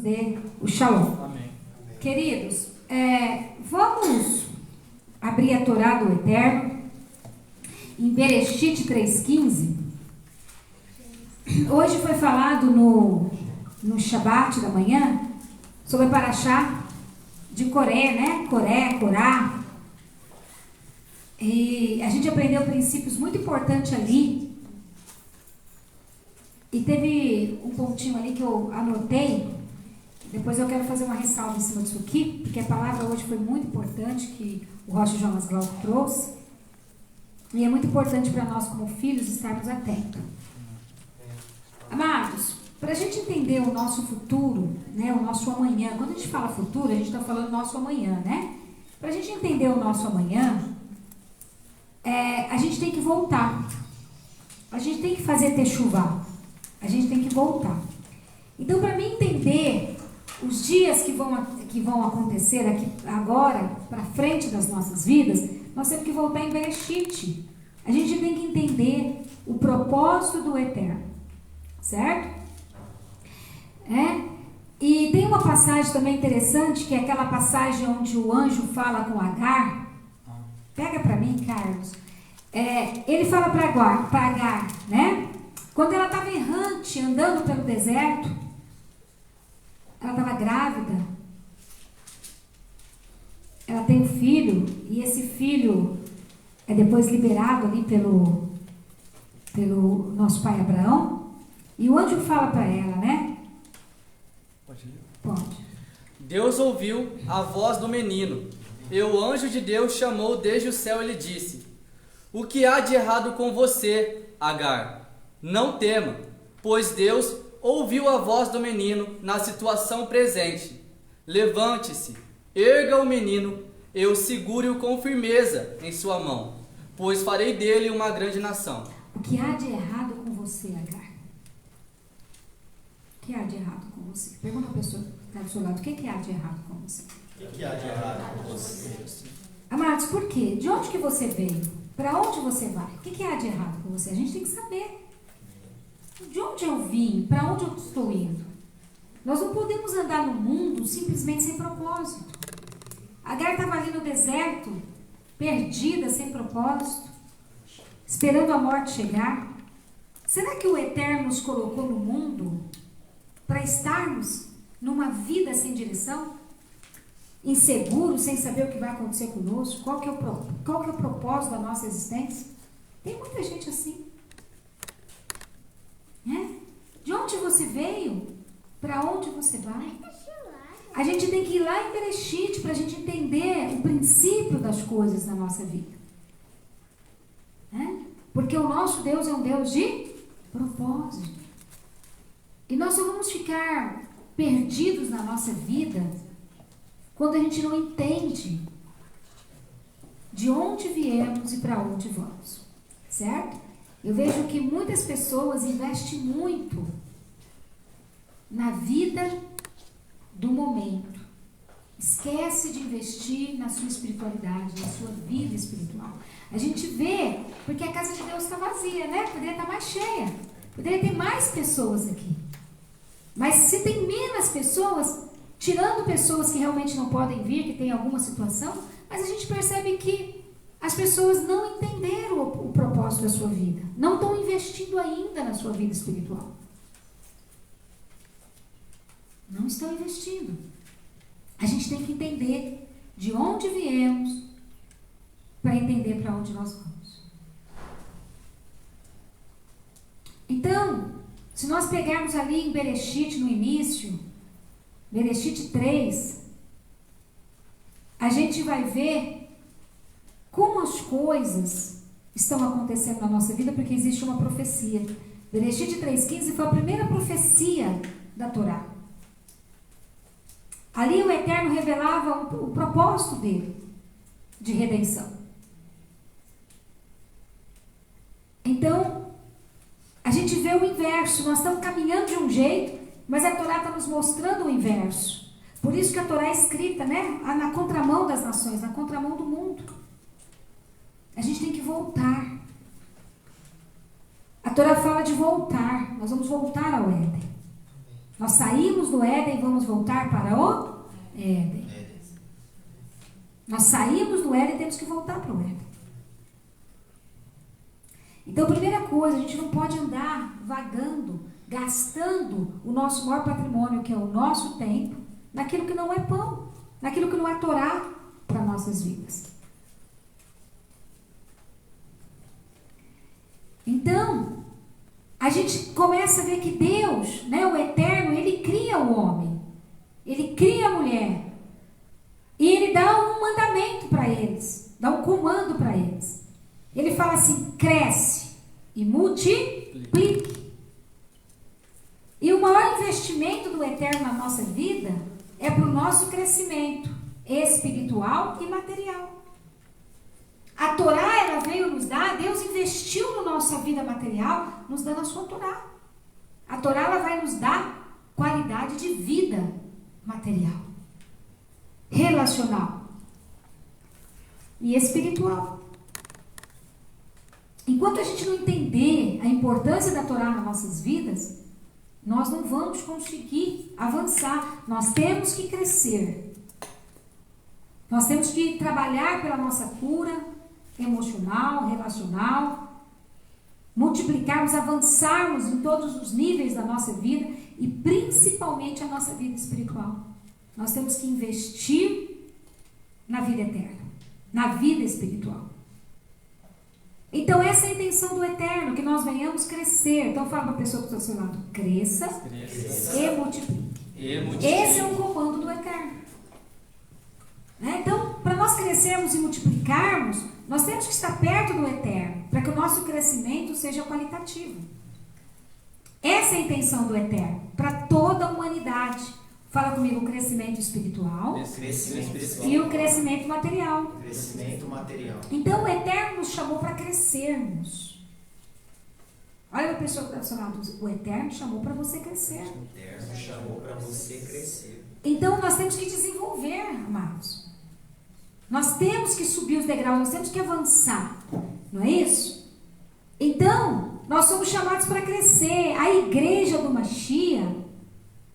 dê o shalom. Amém. Queridos, vamos abrir a Torá do Eterno em Bereshit 3,15. Hoje foi falado no Shabat da manhã sobre a Parashá de Coré, né? Corá. E a gente aprendeu princípios muito importantes ali. E teve um pontinho ali que eu anotei. Depois eu quero fazer uma ressalva em cima disso aqui, porque a palavra hoje foi muito importante, que o Rocha Jonas Glauco trouxe. E é muito importante para nós, como filhos, estarmos atentos. Amados, para a gente entender o nosso futuro, né, o nosso amanhã, quando a gente fala futuro, a gente está falando nosso amanhã, né? Para a gente entender o nosso amanhã, a gente tem que voltar. A gente tem que fazer techuvá. A gente tem que voltar. Então, para mim entender os dias que vão acontecer aqui agora, para frente das nossas vidas, nós temos que voltar em Bereshit. A gente tem que entender o propósito do Eterno. Certo? E tem uma passagem também interessante, que é aquela passagem onde o anjo fala com Agar. Pega para mim, Carlos. Ele fala para Agar, né? Quando ela estava errante, andando pelo deserto, ela estava grávida. Ela tem um filho, e esse filho é depois liberado ali pelo nosso pai Abraão. E o anjo fala para ela, né? Pode ler? Pode. Deus ouviu a voz do menino, e o anjo de Deus chamou desde o céu e lhe disse: O que há de errado com você, Agar? Não tema, pois Deus ouviu a voz do menino na situação presente. Levante-se, erga o menino, e o segure-o com firmeza em sua mão, pois farei dele uma grande nação. O que há de errado com você, Agar? O que há de errado com você? Pergunta a pessoa que está do seu lado, o que há de errado com você? O que há de errado com você? Amados, por quê? De onde que você veio? Para onde você vai? O que há de errado com você? A gente tem que saber. De onde eu vim? Para onde eu estou indo? Nós não podemos andar no mundo simplesmente sem propósito. Agar estava ali no deserto, perdida, sem propósito, esperando a morte chegar. Será que o Eterno nos colocou no mundo para estarmos numa vida sem direção? Inseguro, sem saber o que vai acontecer conosco? Qual que é o propósito da nossa existência? Tem muita gente assim. De onde você veio? Para onde você vai? A gente tem que ir lá em Bereshit para a gente entender o princípio das coisas na nossa vida. Porque o nosso Deus é um Deus de propósito. E nós só vamos ficar perdidos na nossa vida quando a gente não entende de onde viemos e para onde vamos. Certo? Eu vejo que muitas pessoas investem muito na vida do momento. Esquece de investir na sua espiritualidade, na sua vida espiritual. A gente vê, porque a casa de Deus está vazia, né? Poderia estar mais cheia. Poderia ter mais pessoas aqui. Mas se tem menos pessoas, tirando pessoas que realmente não podem vir, que tem alguma situação, mas a gente percebe que as pessoas não entenderam o propósito da sua vida. Não estão investindo ainda na sua vida espiritual. Não estão investindo. A gente tem que entender de onde viemos para entender para onde nós vamos. Então, se nós pegarmos ali em Bereshit no início, Bereshit 3, a gente vai ver como as coisas estão acontecendo na nossa vida, porque existe uma profecia. Bereshit 3,15 foi a primeira profecia da Torá. Ali o Eterno revelava o propósito dele de redenção. Então, a gente vê o inverso. Nós estamos caminhando de um jeito, mas a Torá está nos mostrando o inverso. Por isso que a Torá é escrita, né, na contramão das nações, na contramão do mundo. A gente tem que voltar. A Torá fala de voltar. Nós vamos voltar ao Éden. Nós saímos do Éden e vamos voltar para o Éden. Nós saímos do Éden e temos que voltar para o Éden. Então, primeira coisa, a gente não pode andar vagando, gastando o nosso maior patrimônio, que é o nosso tempo, naquilo que não é pão, naquilo que não é Torá para nossas vidas. Então, a gente começa a ver que Deus, né, o Eterno, Ele cria o homem, Ele cria a mulher, e Ele dá um mandamento para eles, dá um comando para eles. Ele fala assim: cresce e multiplique. E o maior investimento do Eterno na nossa vida é para o nosso crescimento espiritual e material. A Torá, ela veio nos dar, Deus investiu na nossa vida material, nos dando a sua Torá. A Torá, ela vai nos dar qualidade de vida material, relacional e espiritual. Enquanto a gente não entender a importância da Torá nas nossas vidas, nós não vamos conseguir avançar. Nós temos que crescer. Nós temos que trabalhar pela nossa cura emocional, relacional, multiplicarmos, avançarmos em todos os níveis da nossa vida e principalmente a nossa vida espiritual. Nós temos que investir na vida eterna, na vida espiritual. Então essa é a intenção do Eterno, que nós venhamos crescer. Então fala para a pessoa que está ao seu lado: cresça e multiplique. Esse é o comando do Eterno. Né? Então, para nós crescermos e multiplicarmos, nós temos que estar perto do Eterno, para que o nosso crescimento seja qualitativo. Essa é a intenção do Eterno, para toda a humanidade. Fala comigo: o crescimento espiritual, e o crescimento material. Então o Eterno nos chamou para crescermos. Olha a pessoa que está do seu lado: o Eterno chamou para você crescer. O Eterno chamou para você crescer. Então nós temos que desenvolver, amados. Nós temos que subir os degraus, nós temos que avançar. Não é isso? Então, nós somos chamados para crescer. A igreja do Mashiach,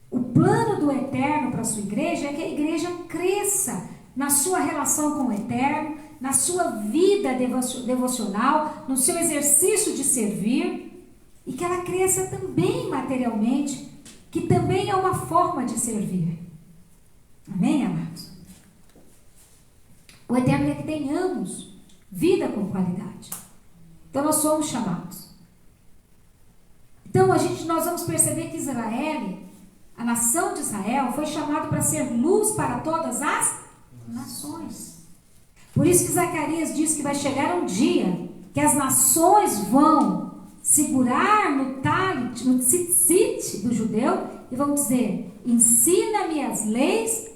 o plano do Eterno para a sua igreja é que a igreja cresça na sua relação com o Eterno, na sua vida devocional, no seu exercício de servir, e que ela cresça também materialmente, que também é uma forma de servir. Amém, amados? O Eterno quer que tenhamos vida com qualidade. Então nós somos chamados. Então nós vamos perceber que Israel, a nação de Israel, foi chamado para ser luz para todas as nações. Por isso que Zacarias diz que vai chegar um dia que as nações vão segurar no talit, no tzitzit do judeu e vão dizer: ensina-me as leis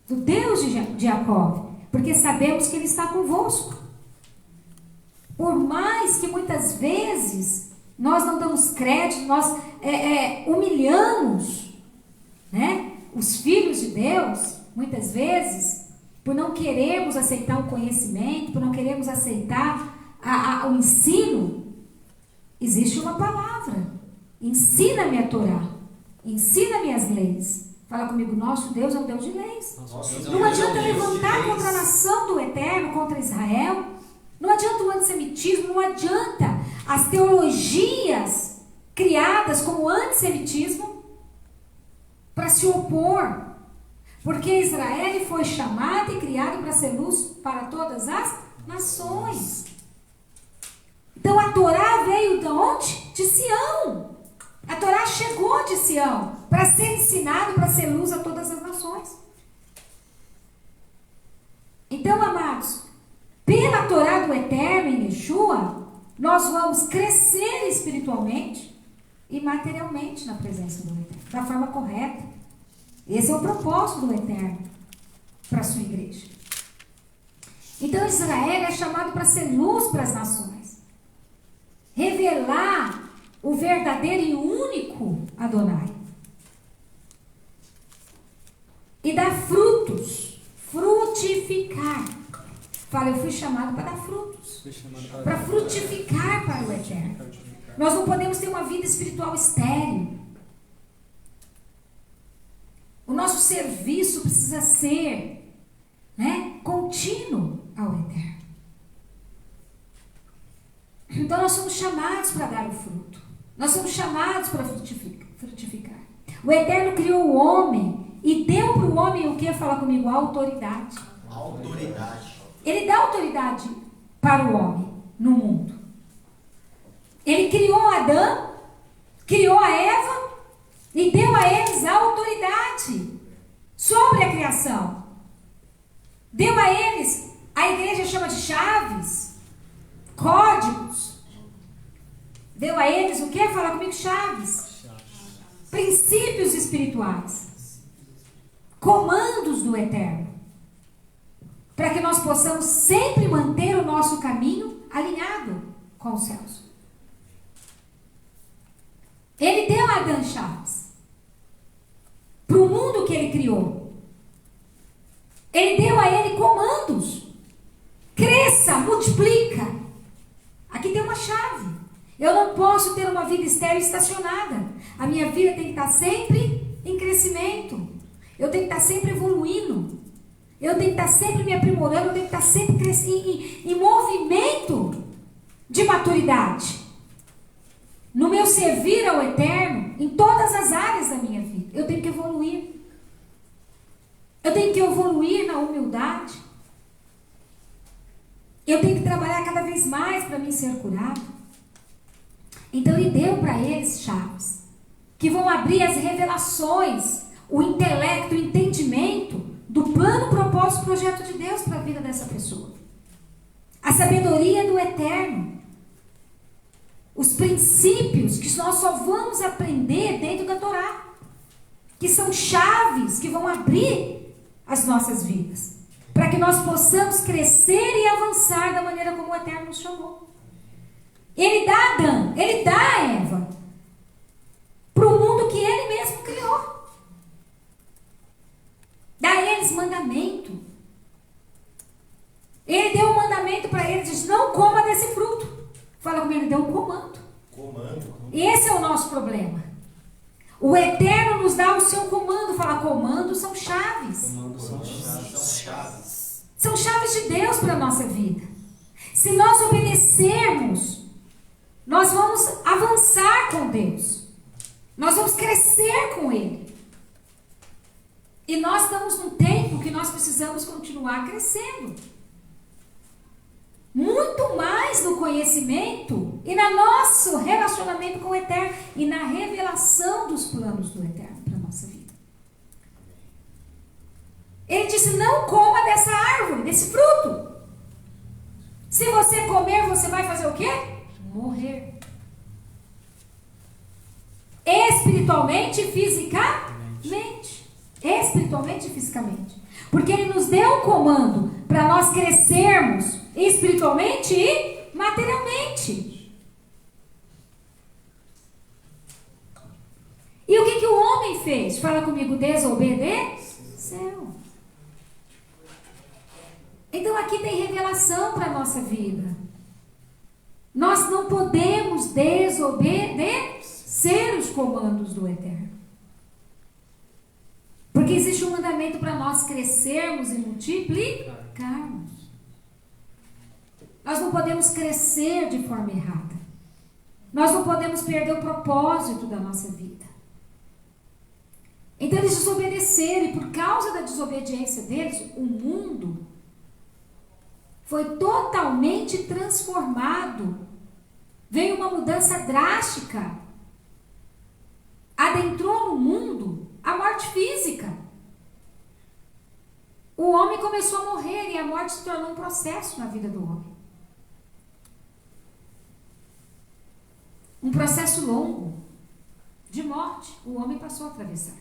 do Deus de Jacó, porque sabemos que Ele está convosco. Por mais que muitas vezes nós não damos crédito, nós humilhamos, né, os filhos de Deus, muitas vezes, por não querermos aceitar o conhecimento, por não querermos aceitar o ensino, existe uma palavra: ensina-me a Torá, ensina-me as leis. Fala comigo: nosso Deus é um Deus de leis. Não adianta levantar contra a nação do Eterno, contra Israel. Não adianta o antissemitismo, não adianta as teologias criadas como antissemitismo para se opor. Porque Israel foi chamado e criado para ser luz para todas as nações. Então a Torá veio de onde? De Sião. A Torá chegou de Sião para ser ensinado, para ser luz a todas as nações. Então, amados, pela Torá do Eterno em Yeshua, nós vamos crescer espiritualmente e materialmente na presença do Eterno, da forma correta. Esse é o propósito do Eterno para a sua igreja. Então Israel é chamado para ser luz para as nações, revelar o verdadeiro e único Adonai, e dar frutos, frutificar. Fala: eu fui chamado para dar frutos, para frutificar para o Eterno. Nós não podemos ter uma vida espiritual estéril. nosso serviço precisa ser, né, contínuo ao Eterno. Então nós somos chamados para dar o fruto. Nós somos chamados para frutificar. O Eterno criou o homem e deu para o homem o que? Fala comigo, autoridade. Autoridade. Ele dá autoridade para o homem no mundo. Ele criou Adão, criou a Eva e deu a eles a autoridade sobre a criação. Deu a eles, a igreja chama de chaves, códigos. Deu a eles o que? Fala comigo, chaves. Princípios espirituais. Comandos do Eterno. Para que nós possamos sempre manter o nosso caminho alinhado com os céus. Ele deu a Adão chaves. Para o mundo que ele criou. Ele deu a ele comandos. Cresça, multiplica. Aqui tem uma chave. Eu não posso ter uma vida estéril estacionada. A minha vida tem que estar sempre em crescimento. Eu tenho que estar sempre evoluindo. Eu tenho que estar sempre me aprimorando. Eu tenho que estar sempre em movimento de maturidade. No meu servir ao Eterno, em todas as áreas da minha vida, eu tenho que evoluir. Eu tenho que evoluir na humildade. Eu tenho que trabalhar cada vez mais para mim ser curado. Então ele deu para eles chaves que vão abrir as revelações, o intelecto, o entendimento do plano, propósito, projeto de Deus para a vida dessa pessoa. A sabedoria do Eterno. Os princípios que nós só vamos aprender dentro da Torá. Que são chaves que vão abrir as nossas vidas. Para que nós possamos crescer e avançar da maneira como o Eterno nos chamou. Ele dá a Adão, ele dá a Eva para o mundo que ele mesmo criou. Dá a eles mandamento. Ele deu um mandamento para eles, diz, não coma desse fruto. Fala comigo, ele deu um comando. Esse é o nosso problema. O Eterno nos dá o seu comando. Fala, comandos são chaves. São chaves de Deus para a nossa vida. Se nós obedecermos, nós vamos avançar com Deus. Nós vamos crescer com Ele. E nós estamos num tempo que nós precisamos continuar crescendo. Muito mais no conhecimento e no nosso relacionamento com o Eterno e na revelação dos planos do Eterno para a nossa vida. Ele disse, não coma dessa árvore, desse fruto. Se você comer, você vai fazer o quê? Morrer. Espiritualmente e fisicamente. Espiritualmente e fisicamente. Porque ele nos deu um comando para nós crescermos espiritualmente e materialmente. E o que o homem fez? Fala comigo, desobedeceu. Então aqui tem revelação para a nossa vida. Nós não podemos desobedecer os comandos do Eterno. Porque existe um mandamento para nós crescermos e multiplicarmos. Nós não podemos crescer de forma errada. Nós não podemos perder o propósito da nossa vida. Então eles desobedeceram, e por causa da desobediência deles, o mundo foi totalmente transformado. Veio uma mudança drástica. Adentrou no mundo a morte física. O homem começou a morrer e a morte se tornou um processo na vida do homem. Um processo longo de morte. O homem passou a atravessar.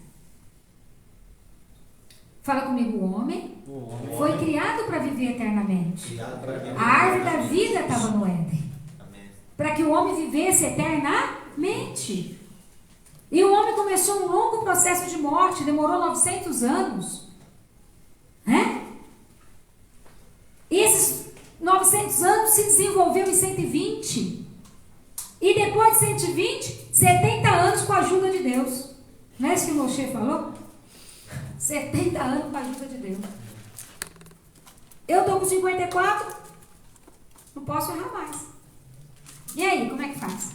Fala comigo, o homem foi criado para viver eternamente. A árvore da vida estava no Éden. Para que o homem vivesse eternamente. E o homem começou um longo processo de morte, demorou 900 anos. Né? E esses 900 anos se desenvolveu em 120. E depois de 120, 70 anos com a ajuda de Deus. Não é isso que o Moshe falou? 70 anos com a ajuda de Deus. Eu estou com 54, não posso errar mais. E aí, como é que faz?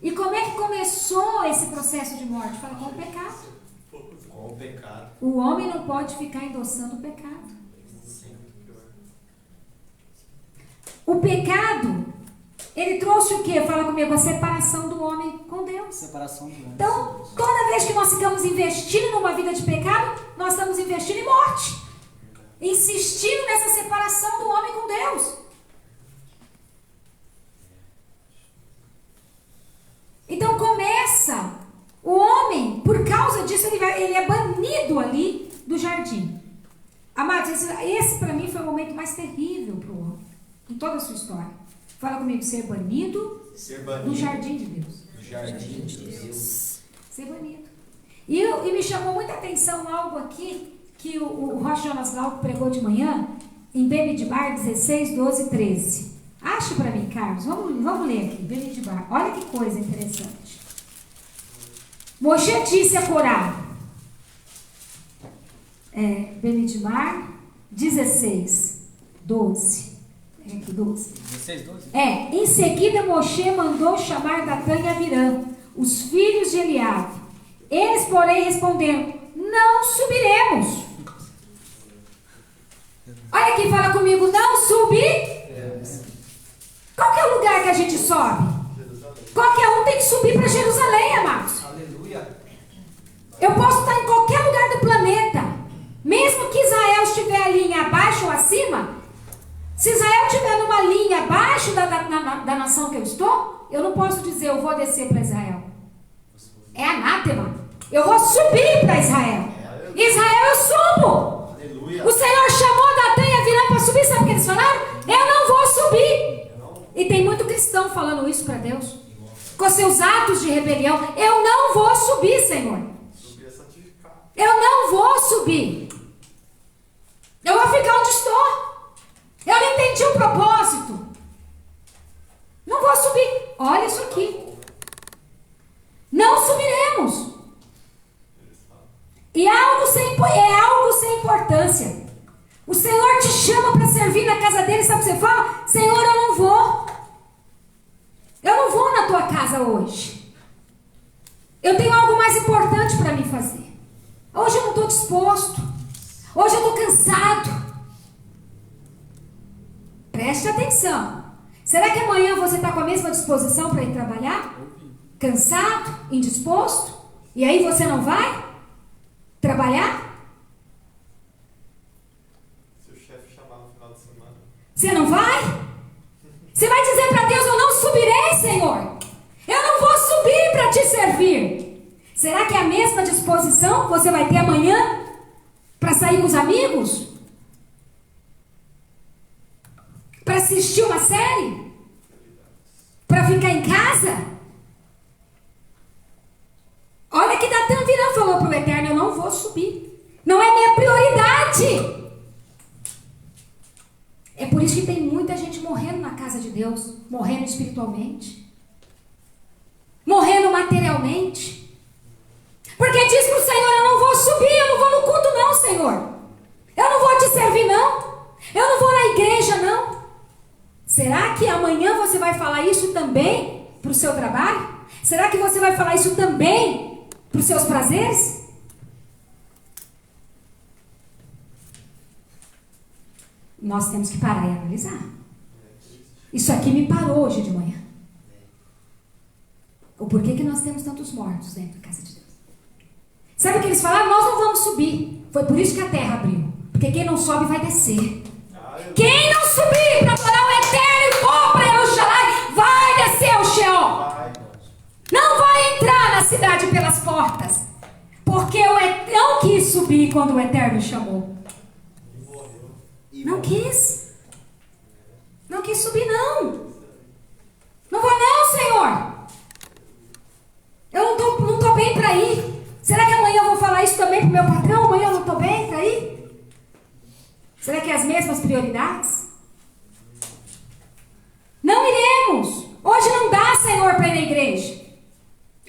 E como é que começou esse processo de morte? Fala, com o pecado. Com o pecado. O homem não pode ficar endossando o pecado. O pecado, ele trouxe o quê? Fala comigo, a separação do homem com Deus. Separação do homem. Então, toda vez que nós ficamos investindo numa vida de pecado, nós estamos investindo em morte. Insistindo nessa separação do homem com Deus. Então começa, o homem, por causa disso, ele é banido ali do jardim. Amados, esse para mim foi o momento mais terrível para o homem, em toda a sua história. Fala comigo, ser banido do jardim de Deus. Do jardim de Deus. Ser banido. E me chamou muita atenção algo aqui, que o Rocha Jonas Glauco pregou de manhã, em Bemidbar 16, 12, 13. Acha para mim, Carlos. Vamos ler aqui, Bemidbar. Olha que coisa interessante. Moshe disse a Corá. Bemidbar 16, 12. Pega aqui, 12. 16, 12? Em seguida Moshe mandou chamar Datã e Avirã, os filhos de Eliabe. Eles, porém, responderam, não subiremos. Olha aqui, fala comigo, não subiremos. Qual que é o lugar que a gente sobe? Qualquer um tem que subir para Jerusalém, amados. Aleluia. Eu posso estar em qualquer lugar do planeta. Mesmo que Israel estiver a linha abaixo ou acima, se Israel estiver numa linha abaixo da nação que eu estou, eu não posso dizer, eu vou descer para Israel. É anátema. Eu vou subir para Israel. Israel, eu subo. Aleluia. O Senhor chamou Datã e Avirã para subir, sabe o que eles falaram? Eu não vou subir. E tem muito cristão falando isso para Deus. Com seus atos de rebelião. Eu não vou subir, Senhor. Eu não vou subir. Eu vou ficar onde estou. Eu não entendi o propósito. Não vou subir. Olha isso aqui. Não subiremos. E é algo sem importância. O Senhor te chama para servir na casa dele. Sabe o que você fala? Senhor, eu não vou. Eu não vou na tua casa hoje. Eu tenho algo mais importante para mim fazer. Hoje eu não estou disposto. Hoje eu estou cansado. Preste atenção. Será que amanhã você está com a mesma disposição para ir trabalhar? Cansado? Indisposto? E aí você não vai trabalhar? Você não vai? Você vai dizer para Deus, eu não subirei, Senhor. Eu não vou subir para te servir. Será que é a mesma disposição que você vai ter amanhã para sair com os amigos? Para assistir uma série? Para ficar em casa? Olha que Datã e Avirã falou para o Eterno, eu não vou subir. Não é minha prioridade. É por isso que tem muita gente morrendo na casa de Deus, morrendo espiritualmente, morrendo materialmente, porque diz para o Senhor, eu não vou subir, eu não vou no culto não, Senhor, eu não vou te servir não, eu não vou na igreja não. Será que amanhã você vai falar isso também para o seu trabalho? Será que você vai falar isso também para os seus prazeres? Nós temos que parar e analisar. Isso aqui me parou hoje de manhã. O porquê que nós temos tantos mortos dentro da casa de Deus. Sabe o que eles falaram? Nós não vamos subir. Foi por isso que a terra abriu. Porque quem não sobe vai descer. Quem não subir para adorar o Eterno e for para Jerusalém, vai descer ao Sheol. Não vai entrar na cidade pelas portas. Porque o Eterno não quis subir quando o Eterno chamou. Não quis. Não quis subir, não. Não vou não, Senhor. Eu não tô bem para ir. Será que amanhã eu vou falar isso também pro meu patrão? Amanhã eu não tô bem para ir? Será que é as mesmas prioridades? Não iremos. Hoje não dá, Senhor, para ir na igreja.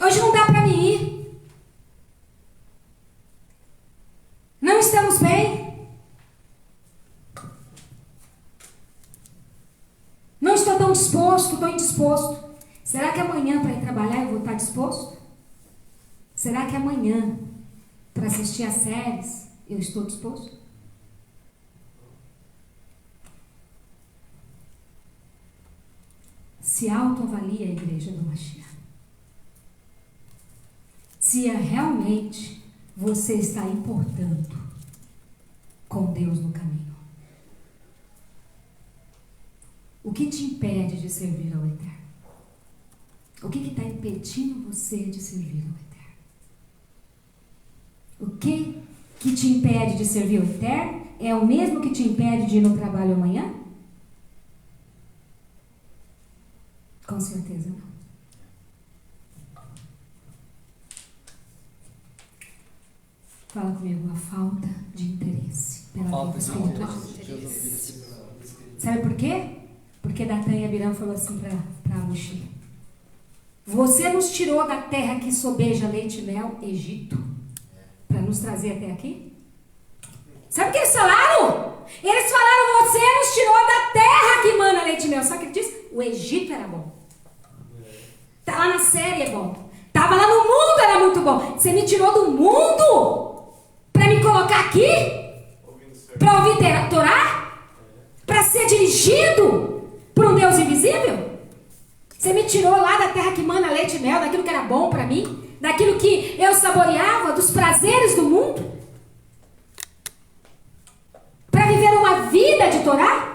Hoje não dá para mim ir. Não estamos bem. Não estou tão disposto, estou indisposto. Será que amanhã para ir trabalhar eu vou estar disposto? Será que amanhã para assistir às séries eu estou disposto? Se autoavalia a igreja do Mashiach. Se realmente você está importando com Deus no caminho. O que te impede de servir ao Eterno? O que está impedindo você de servir ao Eterno? O que te impede de servir ao Eterno é o mesmo que te impede de ir no trabalho amanhã? Com certeza não. Fala comigo, a falta de interesse pela vida espiritual. Sabe por quê? Porque Datã e Abiram falou assim para Moshe: você nos tirou da terra que sobeja leite e mel, Egito, para nos trazer até aqui? Sabe o que eles falaram? Eles falaram: você nos tirou da terra que mana leite e mel. Sabe o que ele disse? O Egito era bom. Tá lá na série é bom. Tava lá no mundo, era muito bom. Você me tirou do mundo para me colocar aqui? Para ouvir a Torá? Para ser dirigido por um Deus invisível? Você me tirou lá da terra que mana leite e mel, daquilo que era bom para mim, daquilo que eu saboreava, dos prazeres do mundo, para viver uma vida de Torá?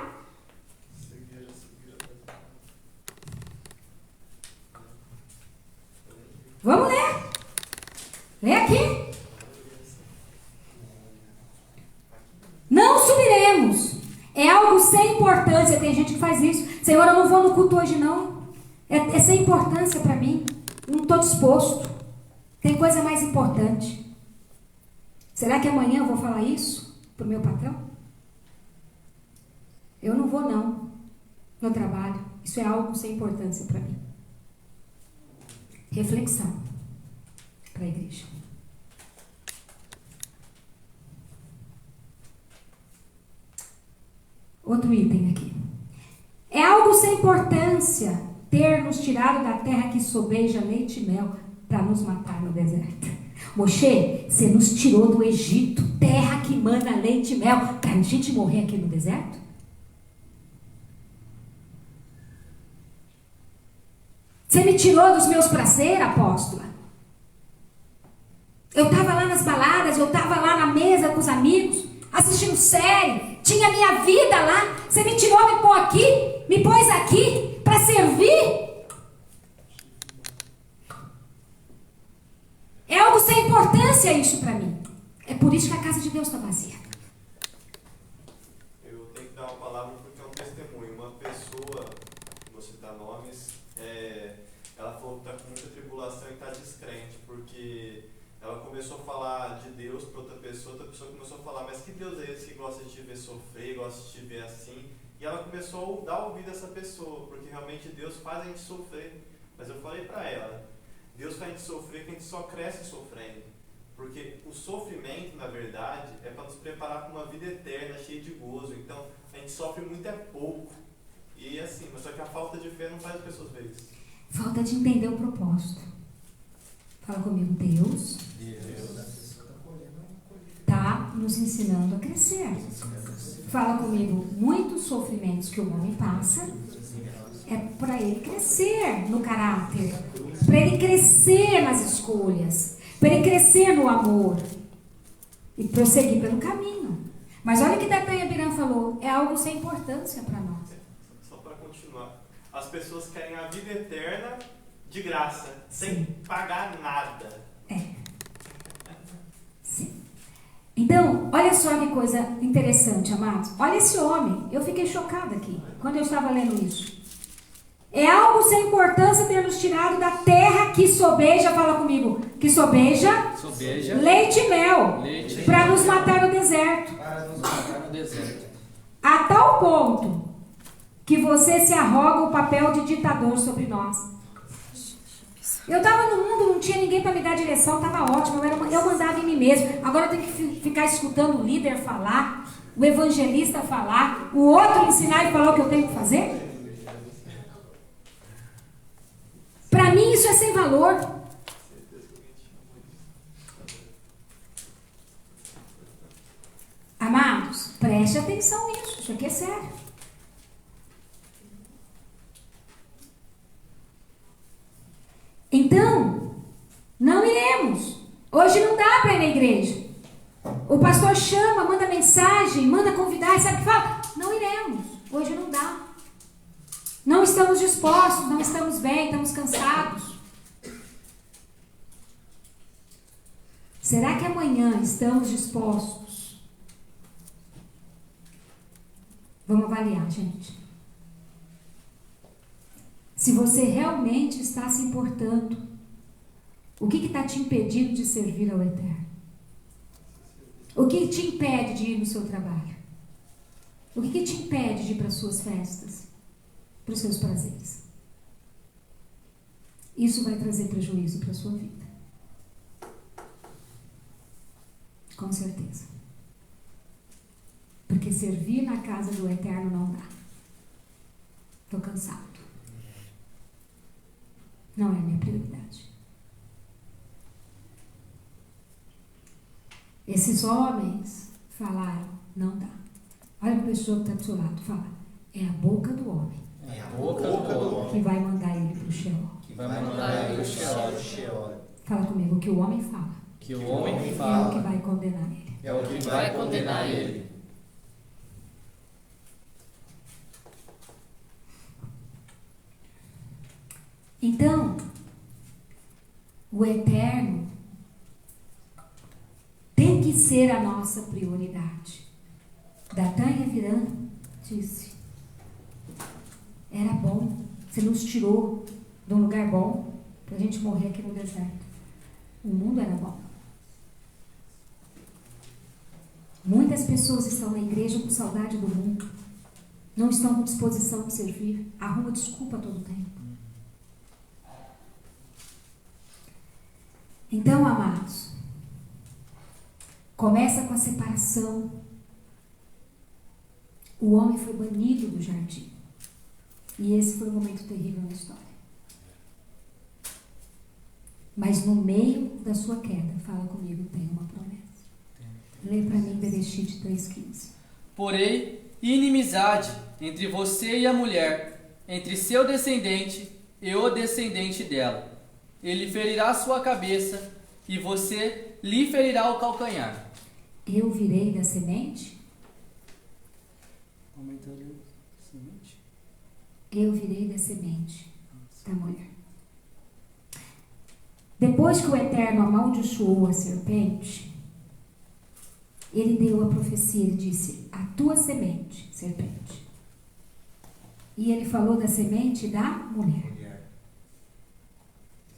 Vamos ler. Lê aqui. Não subiremos. É algo sem importância. Tem gente que faz isso. Senhor, eu não vou no culto hoje não. É sem importância para mim. Não estou disposto. Tem coisa mais importante. Será que amanhã eu vou falar isso para o meu patrão? Eu não vou não. No trabalho. Isso é algo sem importância para mim. Reflexão para a igreja. Outro item aqui. É algo sem importância ter nos tirado da terra que sobeja leite e mel para nos matar no deserto. Moshe, você nos tirou do Egito, terra que mana leite e mel, para a gente morrer aqui no deserto? Você me tirou dos meus prazeres, apóstola? Eu estava lá nas baladas, eu estava lá na mesa com os amigos, assistindo série, tinha minha vida lá. Você me tirou, me pôs aqui para servir? É algo sem importância isso para mim. É por isso que a casa de Deus está vazia. Eu tenho que dar uma palavra porque é um testemunho. Uma pessoa, vou citar nomes, ela falou que está com muita tribulação e está descrente, porque ela começou a falar de Deus para outra pessoa começou a falar, mas que Deus é esse que gosta de te ver sofrer, gosta de te ver assim? E ela começou a dar ouvido a essa pessoa, porque realmente Deus faz a gente sofrer. Mas eu falei para ela, Deus faz a gente sofrer que a gente só cresce sofrendo. Porque o sofrimento, na verdade, é para nos preparar para uma vida eterna, cheia de gozo. Então, a gente sofre muito é pouco. E assim, mas só que a falta de fé não faz as pessoas ver isso. Falta de entender o propósito. Fala comigo, Deus está nos ensinando a crescer. Fala comigo, muitos sofrimentos que o homem passa é para ele crescer no caráter, para ele crescer nas escolhas, para ele crescer no amor e prosseguir pelo caminho. Mas olha o que Datã e Abiram falou, é algo sem importância para nós. Só para continuar, as pessoas querem a vida eterna de graça, sem Sim. pagar nada. Sim. Então, olha só que coisa interessante, amados. Olha esse homem. Eu fiquei chocada aqui, quando eu estava lendo isso. É algo sem importância ter nos tirado da terra que sobeja, fala comigo, que sobeja leite e mel, para nos matar no deserto. A tal ponto que você se arroga o papel de ditador sobre nós. Eu estava no mundo, não tinha ninguém para me dar direção, estava ótimo, eu mandava em mim mesmo. Agora eu tenho que ficar escutando o líder falar, o evangelista falar, o outro ensinar e falar o que eu tenho que fazer. Para mim isso é sem valor. Amados, preste atenção nisso, isso aqui é sério. Então, não iremos. Hoje não dá para ir na igreja. O pastor chama, manda mensagem, manda convidar, sabe o que fala? Não iremos. Hoje não dá. Não estamos dispostos, não estamos bem, estamos cansados. Será que amanhã estamos dispostos? Vamos avaliar, gente. Se você realmente está se importando, o que está te impedindo de servir ao Eterno? O que te impede de ir no seu trabalho? O que te impede de ir para as suas festas? Para os seus prazeres? Isso vai trazer prejuízo para a sua vida. Com certeza. Porque servir na casa do Eterno não dá. Estou cansado. Não é minha prioridade. Esses homens falaram, não dá. Olha para a pessoa que está do seu lado, fala, é a boca do homem. É a boca do homem que vai mandar ele para o Sheol. que vai mandar ele para o Sheol. Fala comigo, o que o homem fala. Que o homem É o que fala vai condenar ele. É o que vai condenar ele. Então, o Eterno tem que ser a nossa prioridade. Datã Virã disse, era bom, você nos tirou de um lugar bom para a gente morrer aqui no deserto. O mundo era bom. Muitas pessoas estão na igreja com saudade do mundo, não estão com disposição de servir, arruma desculpa todo o tempo. Então, amados, começa com a separação. O homem foi banido do jardim. E esse foi um momento terrível na história. Mas no meio da sua queda, fala comigo, tem uma promessa. Lê para mim Bereshit 3,15. porém inimizade entre você e a mulher, entre seu descendente e o descendente dela. Ele ferirá sua cabeça e você lhe ferirá o calcanhar. Eu virei da semente? Aumentando a semente. Eu virei da semente da mulher. Depois que o Eterno amaldiçoou a serpente, ele deu a profecia, ele disse, a tua semente, serpente. E ele falou da semente da mulher.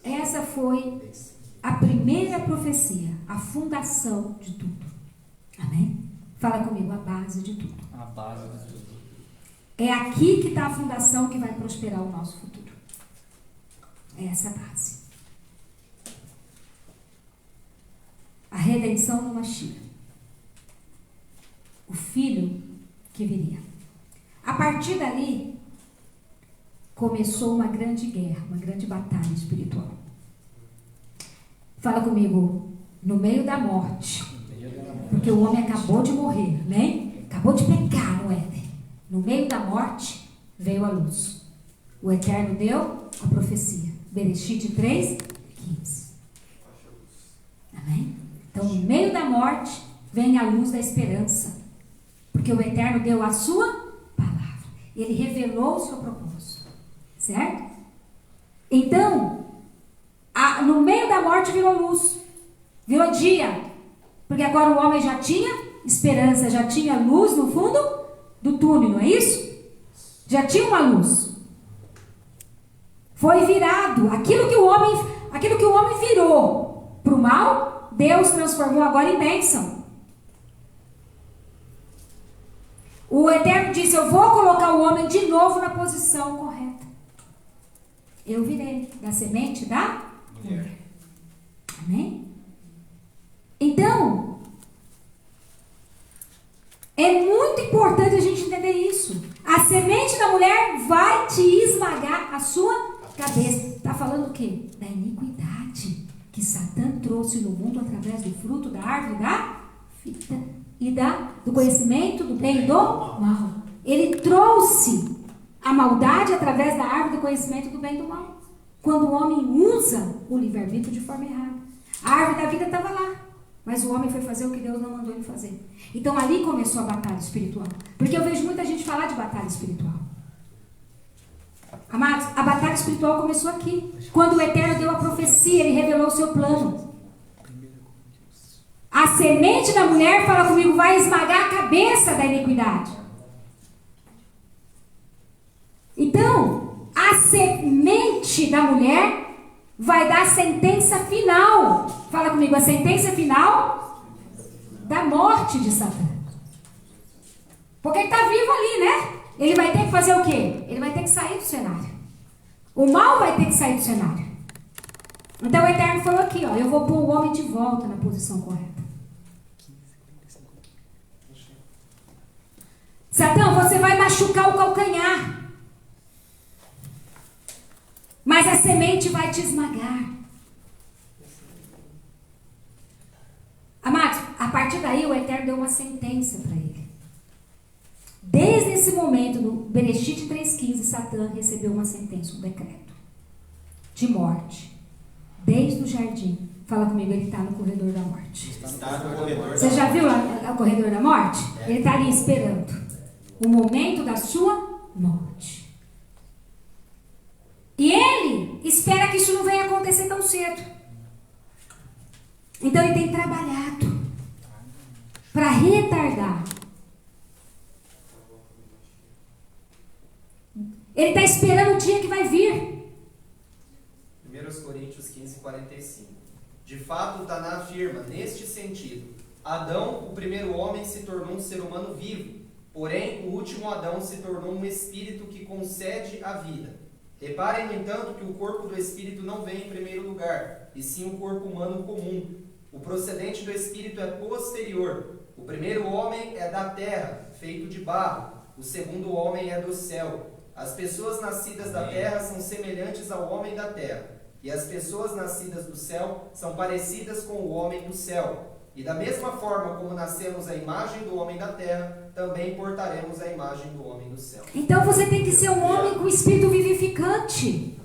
Essa foi a primeira profecia, a fundação de tudo. Amém? Fala comigo, a base de tudo. A base de tudo. É aqui que está a fundação que vai prosperar o nosso futuro. É essa base. A redenção no Mashiach. O filho que viria. A partir dali, começou uma grande guerra, uma grande batalha espiritual. Fala comigo, no meio da morte. Porque o homem acabou de morrer, né? Acabou de pecar no Éden. No meio da morte, veio a luz. O Eterno deu a profecia. Bereshit 3,15. Amém? Então, no meio da morte, vem a luz da esperança. Porque o Eterno deu a sua palavra. Ele revelou o seu propósito. Certo? Então, no meio da morte virou luz. Virou dia. Porque agora o homem já tinha esperança, já tinha luz no fundo do túnel, não é isso? Já tinha uma luz. Foi virado. Aquilo que o homem virou para o mal, Deus transformou agora em bênção. O Eterno disse, eu vou colocar o homem de novo na posição correta. Eu virei da semente da Mulher. Amém? Então, é muito importante a gente entender isso. A semente da mulher vai te esmagar a sua cabeça. Está falando o quê? Da iniquidade que Satã trouxe no mundo através do fruto da árvore da vida e do conhecimento do bem e do mal. Ele trouxe a maldade através da árvore do conhecimento do bem e do mal. Quando o homem usa o livre-arbítrio de forma errada. A árvore da vida estava lá, mas o homem foi fazer o que Deus não mandou ele fazer. Então ali começou a batalha espiritual. Porque eu vejo muita gente falar de batalha espiritual. Amados, a batalha espiritual começou aqui. Quando o Eterno deu a profecia, ele revelou o seu plano. A semente da mulher, fala comigo, vai esmagar a cabeça da iniquidade. Então, a semente da mulher vai dar a sentença final. Fala comigo, a sentença final da morte de Satã. Porque ele está vivo ali, né? Ele vai ter que fazer o quê? Ele vai ter que sair do cenário. O mal vai ter que sair do cenário. Então o Eterno falou aqui, ó, eu vou pôr o homem de volta na posição correta. Satã, você vai machucar o calcanhar. Mas a semente vai te esmagar. Amados, a partir daí o Eterno deu uma sentença para ele. Desde esse momento, no Bereshit 3,15, Satã recebeu uma sentença, um decreto de morte. Desde o jardim. Fala comigo, ele está no corredor da morte. Você já viu o corredor da morte? Ele está ali esperando o momento da sua morte. E ele espera que isso não venha acontecer tão cedo. Então ele tem trabalhado para retardar. Ele está esperando o dia que vai vir. 1 Coríntios 15:45. De fato, o Taná afirma, neste sentido, Adão, o primeiro homem, se tornou um ser humano vivo, porém, o último Adão se tornou um espírito que concede a vida. Reparem, no entanto, que o corpo do espírito não vem em primeiro lugar, e sim o corpo humano comum. O procedente do espírito é posterior. O primeiro homem é da terra, feito de barro. O segundo homem é do céu. As pessoas nascidas da terra são semelhantes ao homem da terra, e as pessoas nascidas do céu são parecidas com o homem do céu. E da mesma forma como nascemos à imagem do homem da terra, também portaremos a imagem do homem do céu. Então você tem que ser um homem com espírito vivificante.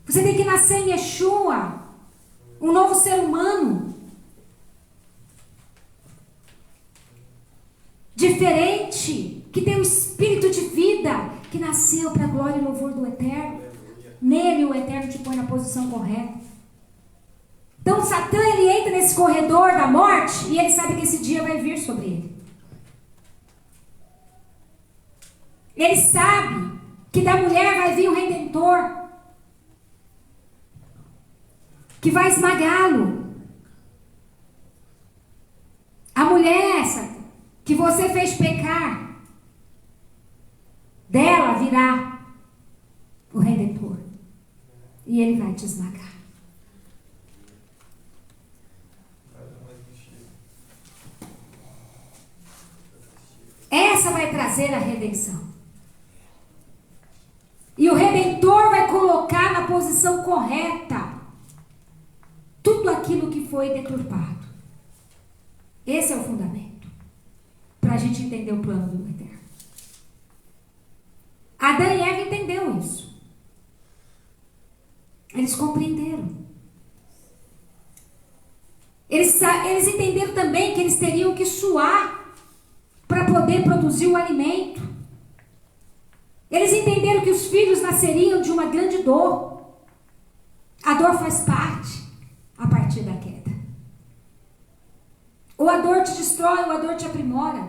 Você tem que nascer em Yeshua, um novo ser humano. Diferente, que tem um espírito de vida, que nasceu para a glória e louvor do Eterno. Nele o Eterno te põe na posição correta. Então Satã, ele entra nesse corredor da morte e ele sabe que esse dia vai vir sobre ele. Ele sabe que da mulher vai vir o Redentor, que vai esmagá-lo. A mulher, Satã, que você fez pecar, dela virá o Redentor. E ele vai te esmagar. Essa vai trazer a redenção. E o Redentor vai colocar na posição correta tudo aquilo que foi deturpado. Esse é o fundamento para a gente entender o plano do Eterno. Adão e Eva entenderam isso. Eles compreenderam. Eles entenderam também que eles teriam que suar para poder produzir o alimento. Eles entenderam que os filhos nasceriam de uma grande dor. A dor faz parte a partir da queda. Ou a dor te destrói, ou a dor te aprimora.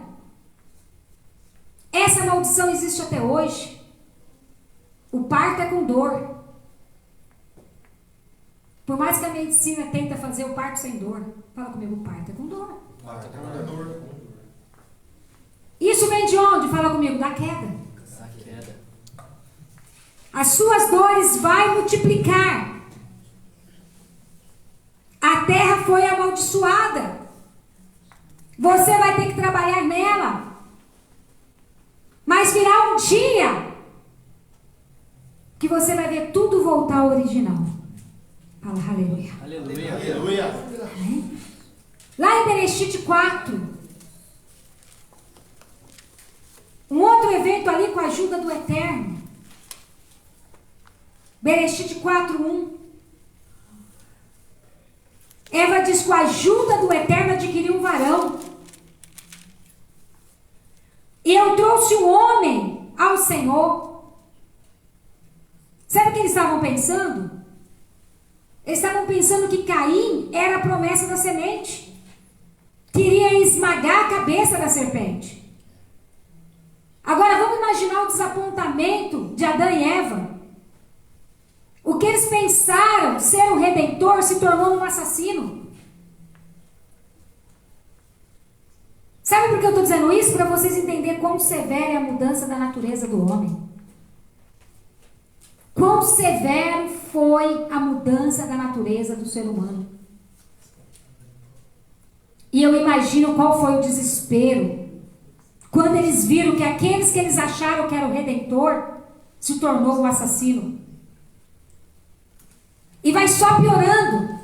Essa maldição existe até hoje. O parto é com dor. Por mais que a medicina tenta fazer o parto sem dor, fala comigo, o parto é com dor. Parto é com dor. Isso vem de onde? Fala comigo, da queda. Da queda. As suas dores vai multiplicar. terra foi amaldiçoada. Você vai ter que trabalhar nela. Mas virá um dia que você vai ver tudo voltar ao original. Fala aleluia. Aleluia. Aleluia. Amém? Lá em Bereshit 4, um outro evento ali com a ajuda do Eterno. Bereshit 4:1. Eva diz: com a ajuda do Eterno adquiriu um varão. E eu trouxe o homem ao Senhor. Sabe o que eles estavam pensando? Eles estavam pensando que Caim era a promessa da semente, que iria esmagar a cabeça da serpente. Agora vamos imaginar o desapontamento de Adão e Eva. O que eles pensaram ser o Redentor se tornou um assassino. Sabe por que eu estou dizendo isso? Para vocês entenderem quão severa é a mudança da natureza do homem. Quão severo foi a mudança da natureza do ser humano. E eu imagino qual foi o desespero quando eles viram que aqueles que eles acharam que era o Redentor se tornou o assassino. E vai só piorando.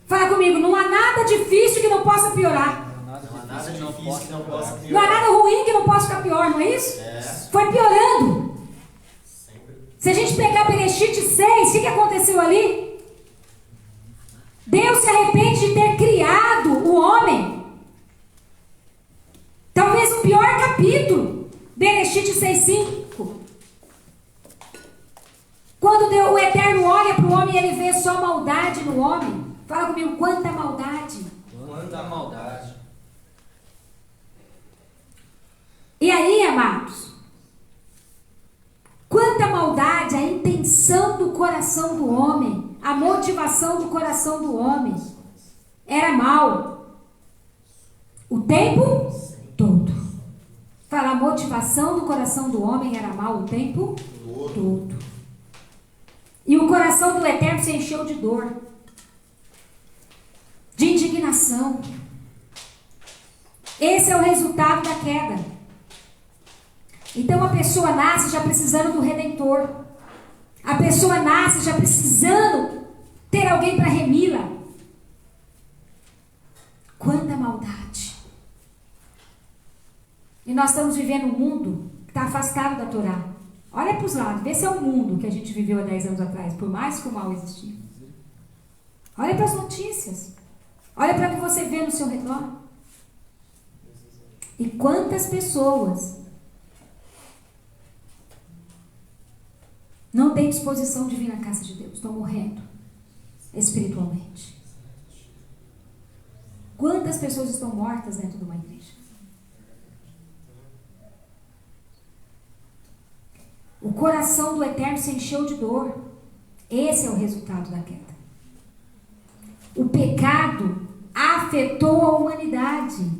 Fala comigo, não há nada difícil que não possa piorar. Não há nada difícil que não possa Não há piorar. nada ruim que não possa ficar pior, não é isso? Foi piorando. Se a gente pegar Bereshit 6, o que aconteceu ali? Deus se arrepende de ter criado o homem. Talvez o pior capítulo. Bereshit 6:5. Quando o Eterno olha para o homem e ele vê só maldade no homem. Fala comigo, quanta maldade. Quanta maldade. E aí, amados, quanta maldade, a intenção do coração do homem, a motivação do coração do homem era mal. O tempo todo. Fala, a motivação do coração do homem era mal o tempo todo. E o coração do Eterno se encheu de dor, de indignação. Esse é o resultado da queda. Então a pessoa nasce já precisando do Redentor. A pessoa nasce já precisando ter alguém para remi-la. Quanta maldade. E nós estamos vivendo um mundo que está afastado da Torá. Olha para os lados, vê se é o mundo que a gente viveu há 10 anos atrás, por mais que o mal existia. Olha para as notícias. Olha para o que você vê no seu redor. E quantas pessoas não têm disposição de vir na casa de Deus, estão morrendo espiritualmente. Quantas pessoas estão mortas dentro de uma igreja? O coração do Eterno se encheu de dor. Esse é o resultado da queda. O pecado afetou a humanidade,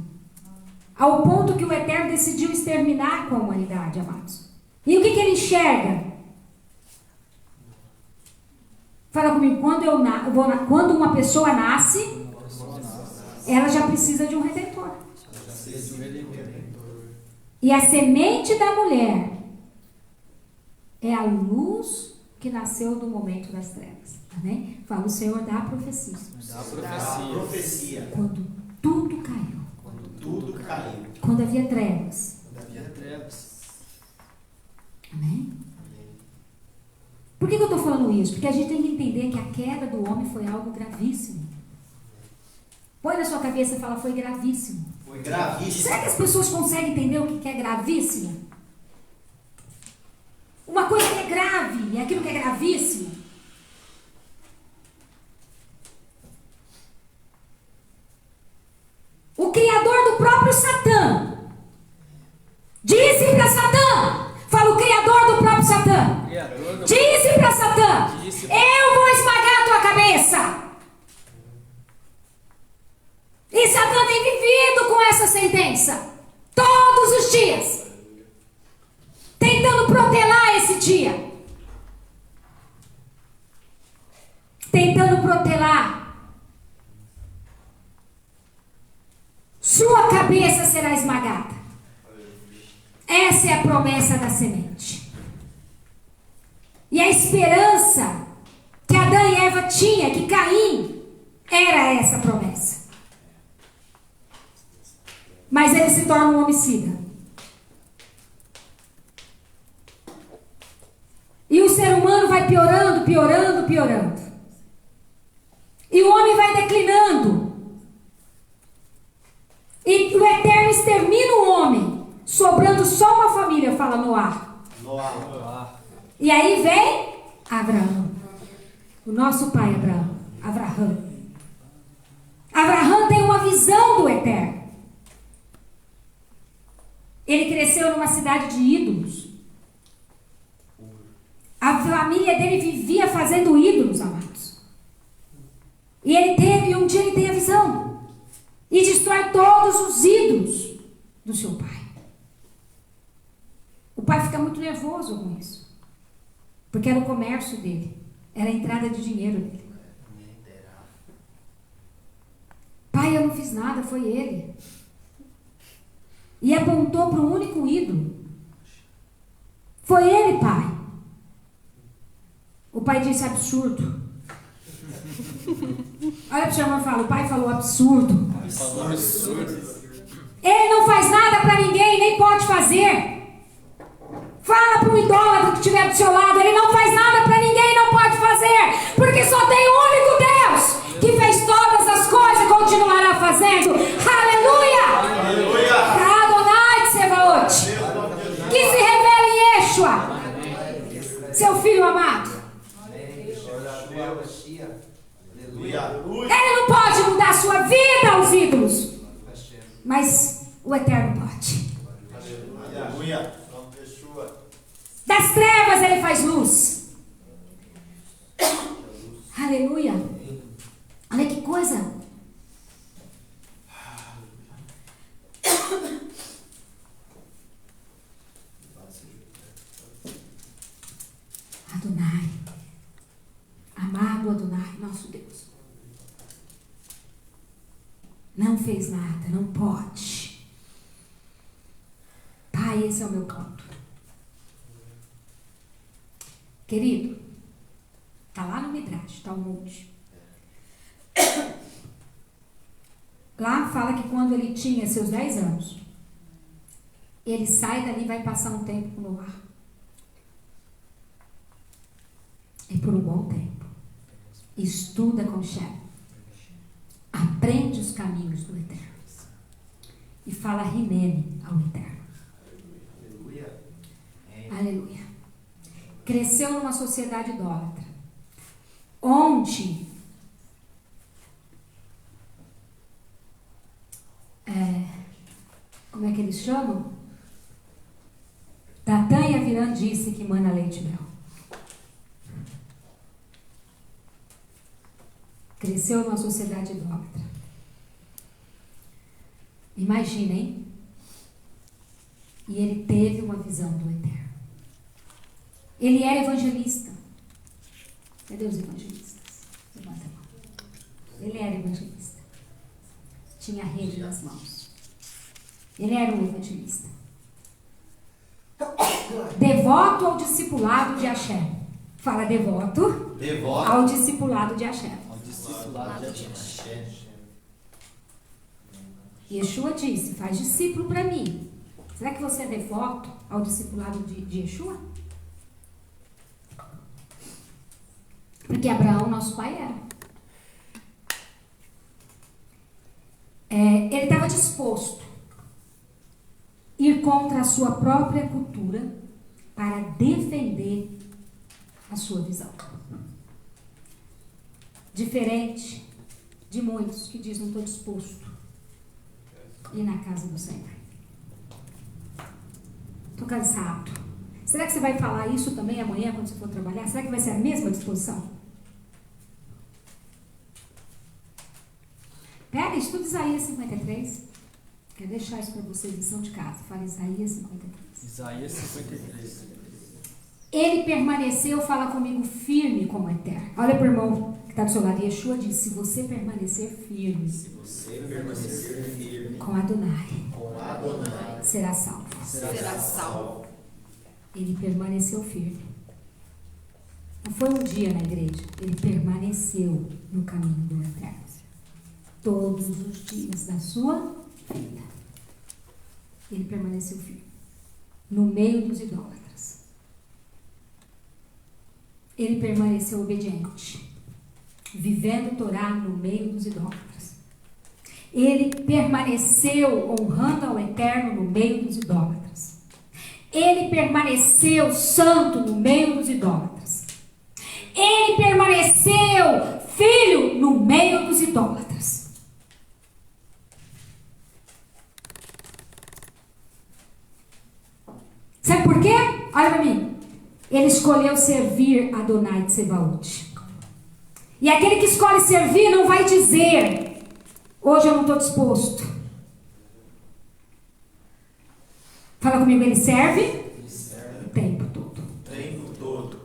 ao ponto que o Eterno decidiu exterminar com a humanidade, amados. E o que ele enxerga? Fala comigo, quando uma pessoa nasce, ela já precisa de um Redentor. E a semente da mulher é a luz que nasceu do momento das trevas. Amém? Fala, o Senhor dá a profecia. Da profecia. Quando tudo caiu. Quando tudo caiu. Quando havia trevas. Quando havia trevas. Amém? Por que eu estou falando isso? Porque a gente tem que entender que a queda do homem foi algo gravíssimo. Põe na sua cabeça e fala, foi gravíssimo. Foi gravíssimo. Será que as pessoas conseguem entender o que é gravíssimo? Uma coisa que é grave, é aquilo que é gravíssimo. O criador do próprio Satã disse para Satã, fala o criador do próprio Satã, disse para Satã, eu vou esmagar a tua cabeça. E Satã tem vivido com essa sentença todos os dias, tentando protelar esse dia, tentando protelar será esmagada. Essa é a promessa da semente. E a esperança que Adão e Eva tinham, que Caim, era essa promessa. Mas ele se torna um homicida. E o ser humano vai piorando, piorando, piorando. E o homem vai declinando. E o Eterno extermina o homem, sobrando só uma família, fala Noá. Noá. E aí vem Abraão. O nosso pai Abraão. Abraão tem uma visão do Eterno. Ele cresceu numa cidade de ídolos. A família dele vivia fazendo ídolos, amados. E um dia ele tem a visão. E destrói todos os ídolos do seu pai. O pai fica muito nervoso com isso. Porque era o comércio dele. Era a entrada de dinheiro dele. Pai, eu não fiz nada, foi ele. E apontou para o único ídolo. Foi ele, pai. O pai disse absurdo. Olha para o seu irmão e fala, o pai falou absurdo. Ele não faz nada para ninguém, nem pode fazer. Fala para um idólatra que estiver do seu lado, ele não faz nada para ninguém, não pode fazer. Porque só tem o único Deus que fez todas as coisas e continuará fazendo. Aleluia! Aleluia. Adonai Tsevaot. Que se revele em Yeshua, seu filho amado. Ele não pode mudar a sua vida aos ídolos, mas o Eterno pode. Aleluia. Das trevas ele faz luz. Aleluia. Olha que coisa. Adonai. Amado Adonai, nosso Deus. Não fez nada, não pode. Pai, esse é o meu ponto. Querido, está lá no Midrash, está o monte. Lá fala que quando ele tinha seus 10 anos, ele sai dali e vai passar um tempo com Noá. E por um bom tempo. Estuda com Shem. Aprende os caminhos do Eterno. E fala Rinene ao Eterno. Aleluia. Aleluia. Cresceu numa sociedade idólatra, onde como é que eles chamam? Datã e Avirã disse que mana leite e mel. Cresceu numa sociedade idólatra. Imagina, hein? E ele teve uma visão do Eterno. Ele era evangelista. Cadê os evangelistas? Levanta a mão. Ele era evangelista. Tinha a rede nas mãos. Ele era um evangelista. Devoto ao discipulado de Hashem. Fala devoto. Ao discipulado de Hashem. Yeshua disse, faz discípulo para mim. Será que você é devoto ao discipulado de Yeshua? Porque Abraão, nosso pai, era. Ele estava disposto a ir contra a sua própria cultura para defender a sua visão. Diferente de muitos que dizem, não estou disposto a ir na casa do Senhor. Estou cansado. Será que você vai falar isso também amanhã quando você for trabalhar? Será que vai ser a mesma disposição? Pega, estuda Isaías 53. Quero deixar isso para vocês, lição de casa. Fala Isaías 53. Isaías 53. Ele permaneceu, fala comigo, firme como Eterno. Olha para o irmão que está do seu lado. Yeshua diz: se você permanecer firme Você permanecer firme com Adonai, com Adonai, será salvo. será salvo. Ele permaneceu firme. Não foi um dia na igreja. Ele permaneceu no caminho do eterno. Todos os dias da sua vida. Ele permaneceu firme. No meio dos idólatras. Ele permaneceu obediente. Vivendo Torá no meio dos idólatras. Ele permaneceu honrando ao eterno no meio dos idólatras. Ele permaneceu santo no meio dos idólatras. Ele permaneceu filho no meio dos idólatras. Sabe por quê? Olha para mim. Ele escolheu servir Adonai Tsebaot. E aquele que escolhe servir não vai dizer: hoje eu não estou disposto. Fala comigo, ele serve o tempo todo. O tempo todo.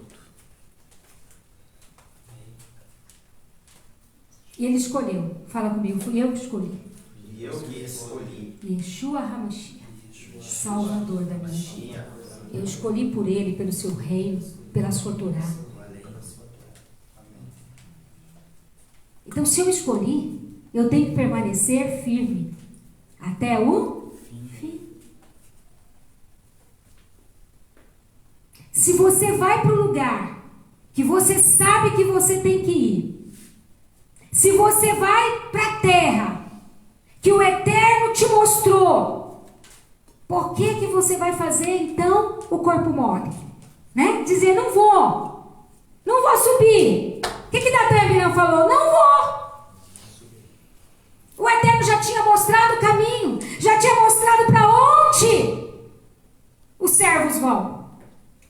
E ele escolheu. Fala comigo, fui eu que escolhi. E eu que escolhi. Yeshua HaMashiach, Salvador da minha vida. Eu escolhi por ele, pelo seu reino, pela sua Torá. Então, se eu escolhi, eu tenho que permanecer firme até o fim. Se você vai para o lugar que você sabe que você tem que ir, se você vai para a terra que o Eterno te mostrou, por que você vai fazer então o corpo mole? Né? Dizer: não vou subir. O que Natan falou? Não vou. O Eterno já tinha mostrado o caminho, já tinha mostrado para onde os servos vão.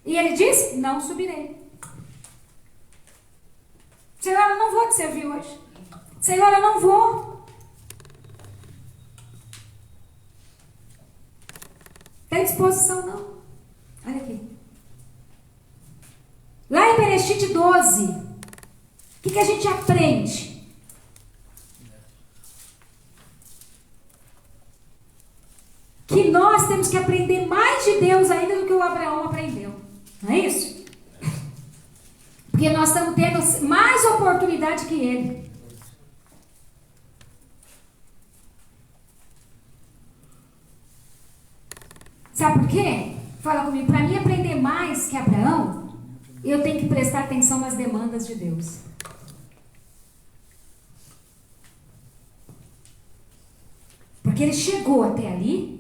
E ele diz: não subirei. Senhor, eu não vou te servir hoje. Senhor, eu não vou. Tem disposição não? Olha aqui. Lá em Bereshit 12, o que a gente aprende? Que nós temos que aprender mais de Deus ainda do que o Abraão aprendeu. Não é isso? Porque nós estamos tendo mais oportunidade que ele. Sabe por quê? Fala comigo. Para mim aprender mais que Abraão, eu tenho que prestar atenção nas demandas de Deus. Porque ele chegou até ali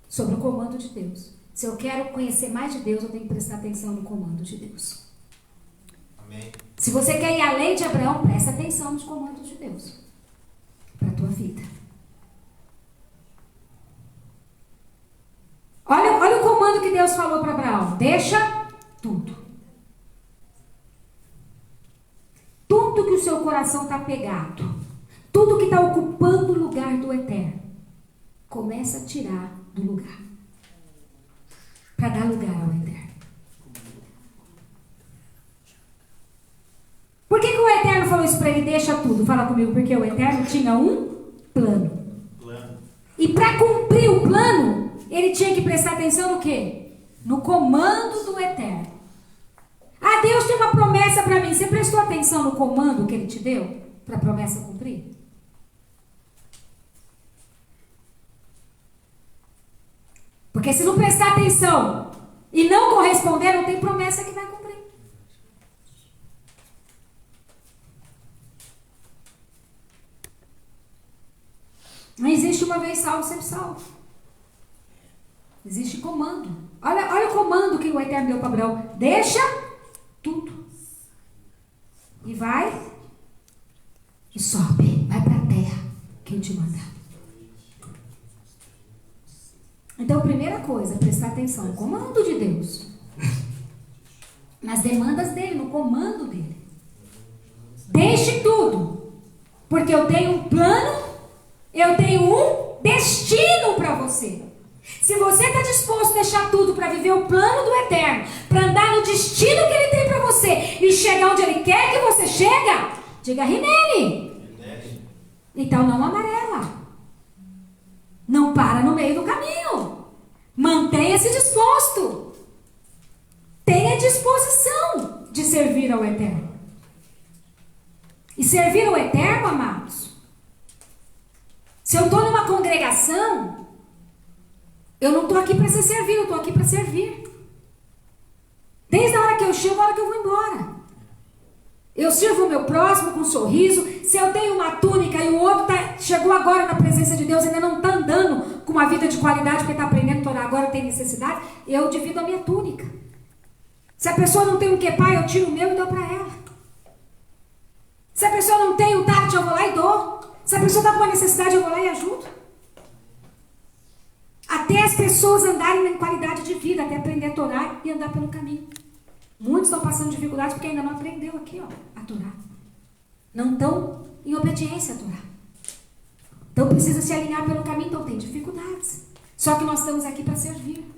sob o comando de Deus. Se eu quero conhecer mais de Deus, eu tenho que prestar atenção no comando de Deus. Amém. Se você quer ir além de Abraão, presta atenção nos comandos de Deus para a tua vida. Olha o comando que Deus falou para Abraão: deixa tudo. Tudo que o seu coração está pegado, tudo que está ocupando o lugar do Eterno, começa a tirar do lugar, para dar lugar ao Eterno. Por que o Eterno falou isso para ele? Deixa tudo. Fala comigo. Porque o Eterno tinha um plano. E para cumprir o plano, ele tinha que prestar atenção no quê? No comando do Eterno. Ah, Deus tem uma promessa para mim. Você prestou atenção no comando que ele te deu para a promessa cumprir? Porque se não prestar atenção e não corresponder, não tem promessa que vai cumprir. Não existe uma vez salvo, sempre salvo. Existe comando. Olha o comando que o Eterno deu para Abraão. Deixa tudo. E vai e sobe. Vai para a terra que eu te mandar. Então, primeira coisa, prestar atenção no comando de Deus. Nas demandas dele, no comando dele. Deixe tudo. Porque eu tenho um plano, eu tenho um destino para você. Se você está disposto a deixar tudo para viver o plano do Eterno, para andar no destino que ele tem para você e chegar onde ele quer que você chegue, Diga Rinene. Então não amarela. Não para no meio do caminho. Mantenha-se disposto. Tenha disposição de servir ao Eterno. E servir ao Eterno, amados, se eu estou numa congregação, eu não estou aqui para ser servido, eu estou aqui para servir. Desde a hora que eu chego, a hora que eu vou embora. Eu sirvo o meu próximo com um sorriso. Se eu tenho uma túnica e o outro chegou agora na presença de Deus, ainda não está andando com uma vida de qualidade, porque está aprendendo a Torá, agora tem necessidade, eu divido a minha túnica. Se a pessoa não tem um quepá, eu tiro o meu e dou para ela. Se a pessoa não tem um tablet, eu vou lá e dou. Se a pessoa está com uma necessidade, eu vou lá e ajudo. Até as pessoas andarem em qualidade de vida, até aprender a Torá e andar pelo caminho. Muitos estão passando dificuldades porque ainda não aprendeu aqui, ó, a Torá. Não estão em obediência a Torá. Então precisa se alinhar pelo caminho, então tem dificuldades. Só que nós estamos aqui para servir.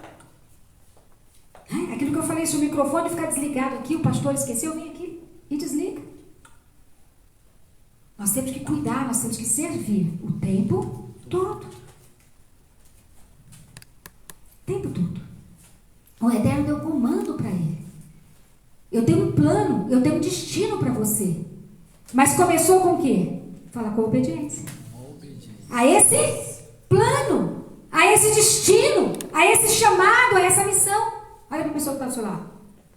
Aquilo que eu falei, se o microfone ficar desligado aqui, o pastor esqueceu, vem aqui e desliga. Nós temos que cuidar, nós temos que servir o tempo todo. O tempo todo. O Eterno deu comando para ele. Eu tenho um plano, eu tenho um destino para você. Mas começou com o quê? Fala, com obediência. A esse plano, a esse destino, a esse chamado, a essa missão. Olha para a pessoa que está do seu lado.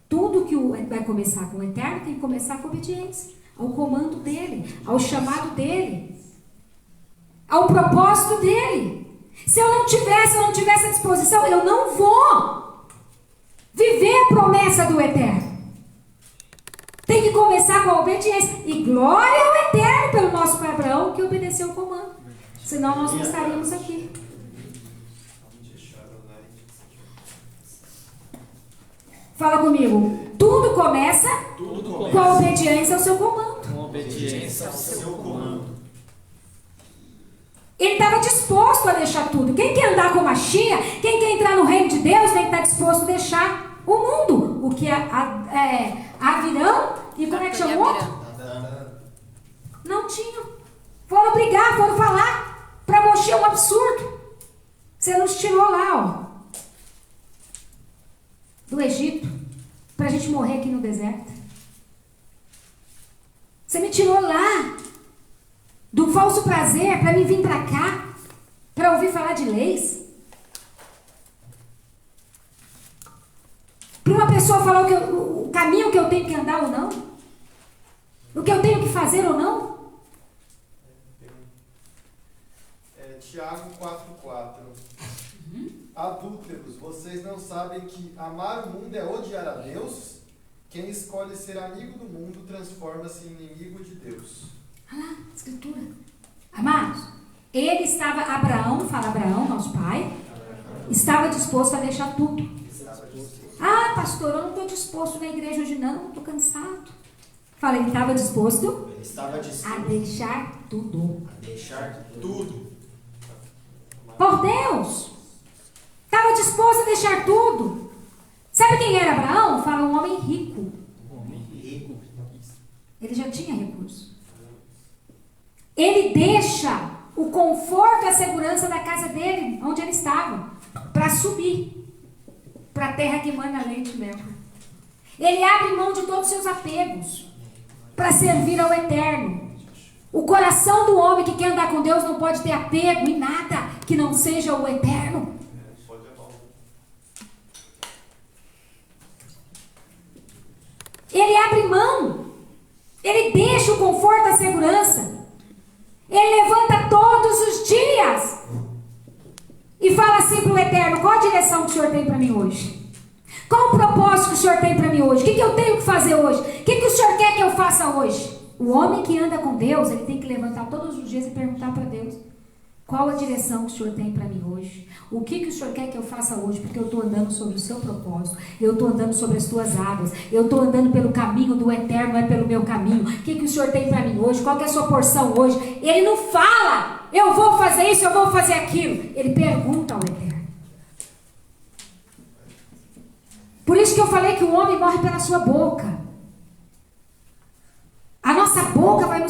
Tudo que vai começar com o Eterno tem que começar com obediência. Ao comando dele, ao chamado dele, ao propósito dele. Se eu não tivesse a disposição, eu não vou viver a promessa do Eterno. Tem que começar com a obediência. E glória ao Eterno pelo nosso pai Abraão que obedeceu o comando. Senão nós não estaríamos aqui. Fala comigo. Tudo começa com a obediência ao seu comando. Com obediência ao seu comando. Ele estava disposto a deixar tudo. Quem quer andar com Mashiach, quem quer entrar no reino de Deus, tem que estar disposto a deixar o mundo. O que Avirão e como é que chamou? Não tinham. Foram brigar, foram falar para Moshe um absurdo. Você nos tirou lá, ó, do Egito, para a gente morrer aqui no deserto. Você me tirou lá do falso prazer para me vir para cá, para ouvir falar de leis. Para uma pessoa falar o caminho que eu tenho que andar ou não, o que eu tenho que fazer ou não. Tiago 4,4. Adúlteros, vocês não sabem que amar o mundo é odiar a Deus? Quem escolhe ser amigo do mundo transforma-se em inimigo de Deus. Olha lá, escritura. Amados, ele estava, Abraão, nosso pai, estava disposto a deixar tudo. Ah, pastor, eu não estou disposto na igreja hoje não, estou cansado. Fala, ele estava disposto a deixar tudo. Por Deus. Estava disposto a deixar tudo. Sabe quem era Abraão? Fala, um homem rico. Ele já tinha recurso. Ele deixa o conforto e a segurança da casa dele, onde ele estava, para subir para a terra que manda leite e mel. Ele abre mão de todos os seus apegos para servir ao Eterno. O coração do homem que quer andar com Deus não pode ter apego em nada que não seja o Eterno. Ele abre mão. Ele deixa o conforto, a segurança. Ele levanta todos os dias e fala assim para o Eterno: qual a direção que o Senhor tem para mim hoje? Qual o propósito que o Senhor tem para mim hoje? O que eu tenho que fazer hoje? O que o Senhor quer que eu faça hoje? O homem que anda com Deus, ele tem que levantar todos os dias e perguntar para Deus: qual a direção que o Senhor tem para mim hoje? O que o Senhor quer que eu faça hoje? Porque eu estou andando sobre o seu propósito. Eu estou andando sobre as tuas águas. Eu estou andando pelo caminho do Eterno, não é pelo meu caminho. O que o Senhor tem para mim hoje? Qual que é a sua porção hoje? Ele não fala: eu vou fazer isso, eu vou fazer aquilo. Ele pergunta ao Eterno. Por isso que eu falei que o homem morre pela sua boca. A nossa boca vai nos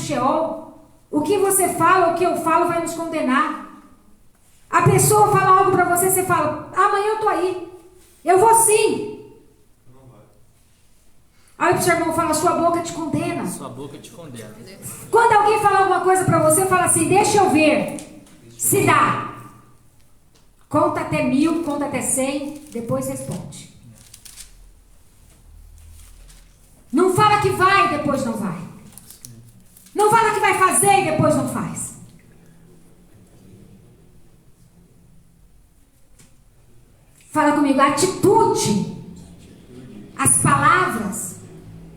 Sheol. O que você fala, o que eu falo vai nos condenar. A pessoa fala algo para você, você fala, amanhã eu tô aí. Eu vou sim. Não vai. Aí o seu irmão fala, sua boca te condena. Sua boca te condena. Quando alguém fala alguma coisa para você, fala assim, deixa eu ver se dá. Conta até 1000, conta até 100, depois responde. Não fala que vai e depois não vai. Não fala que vai fazer e depois não faz. Fala comigo, atitude. As palavras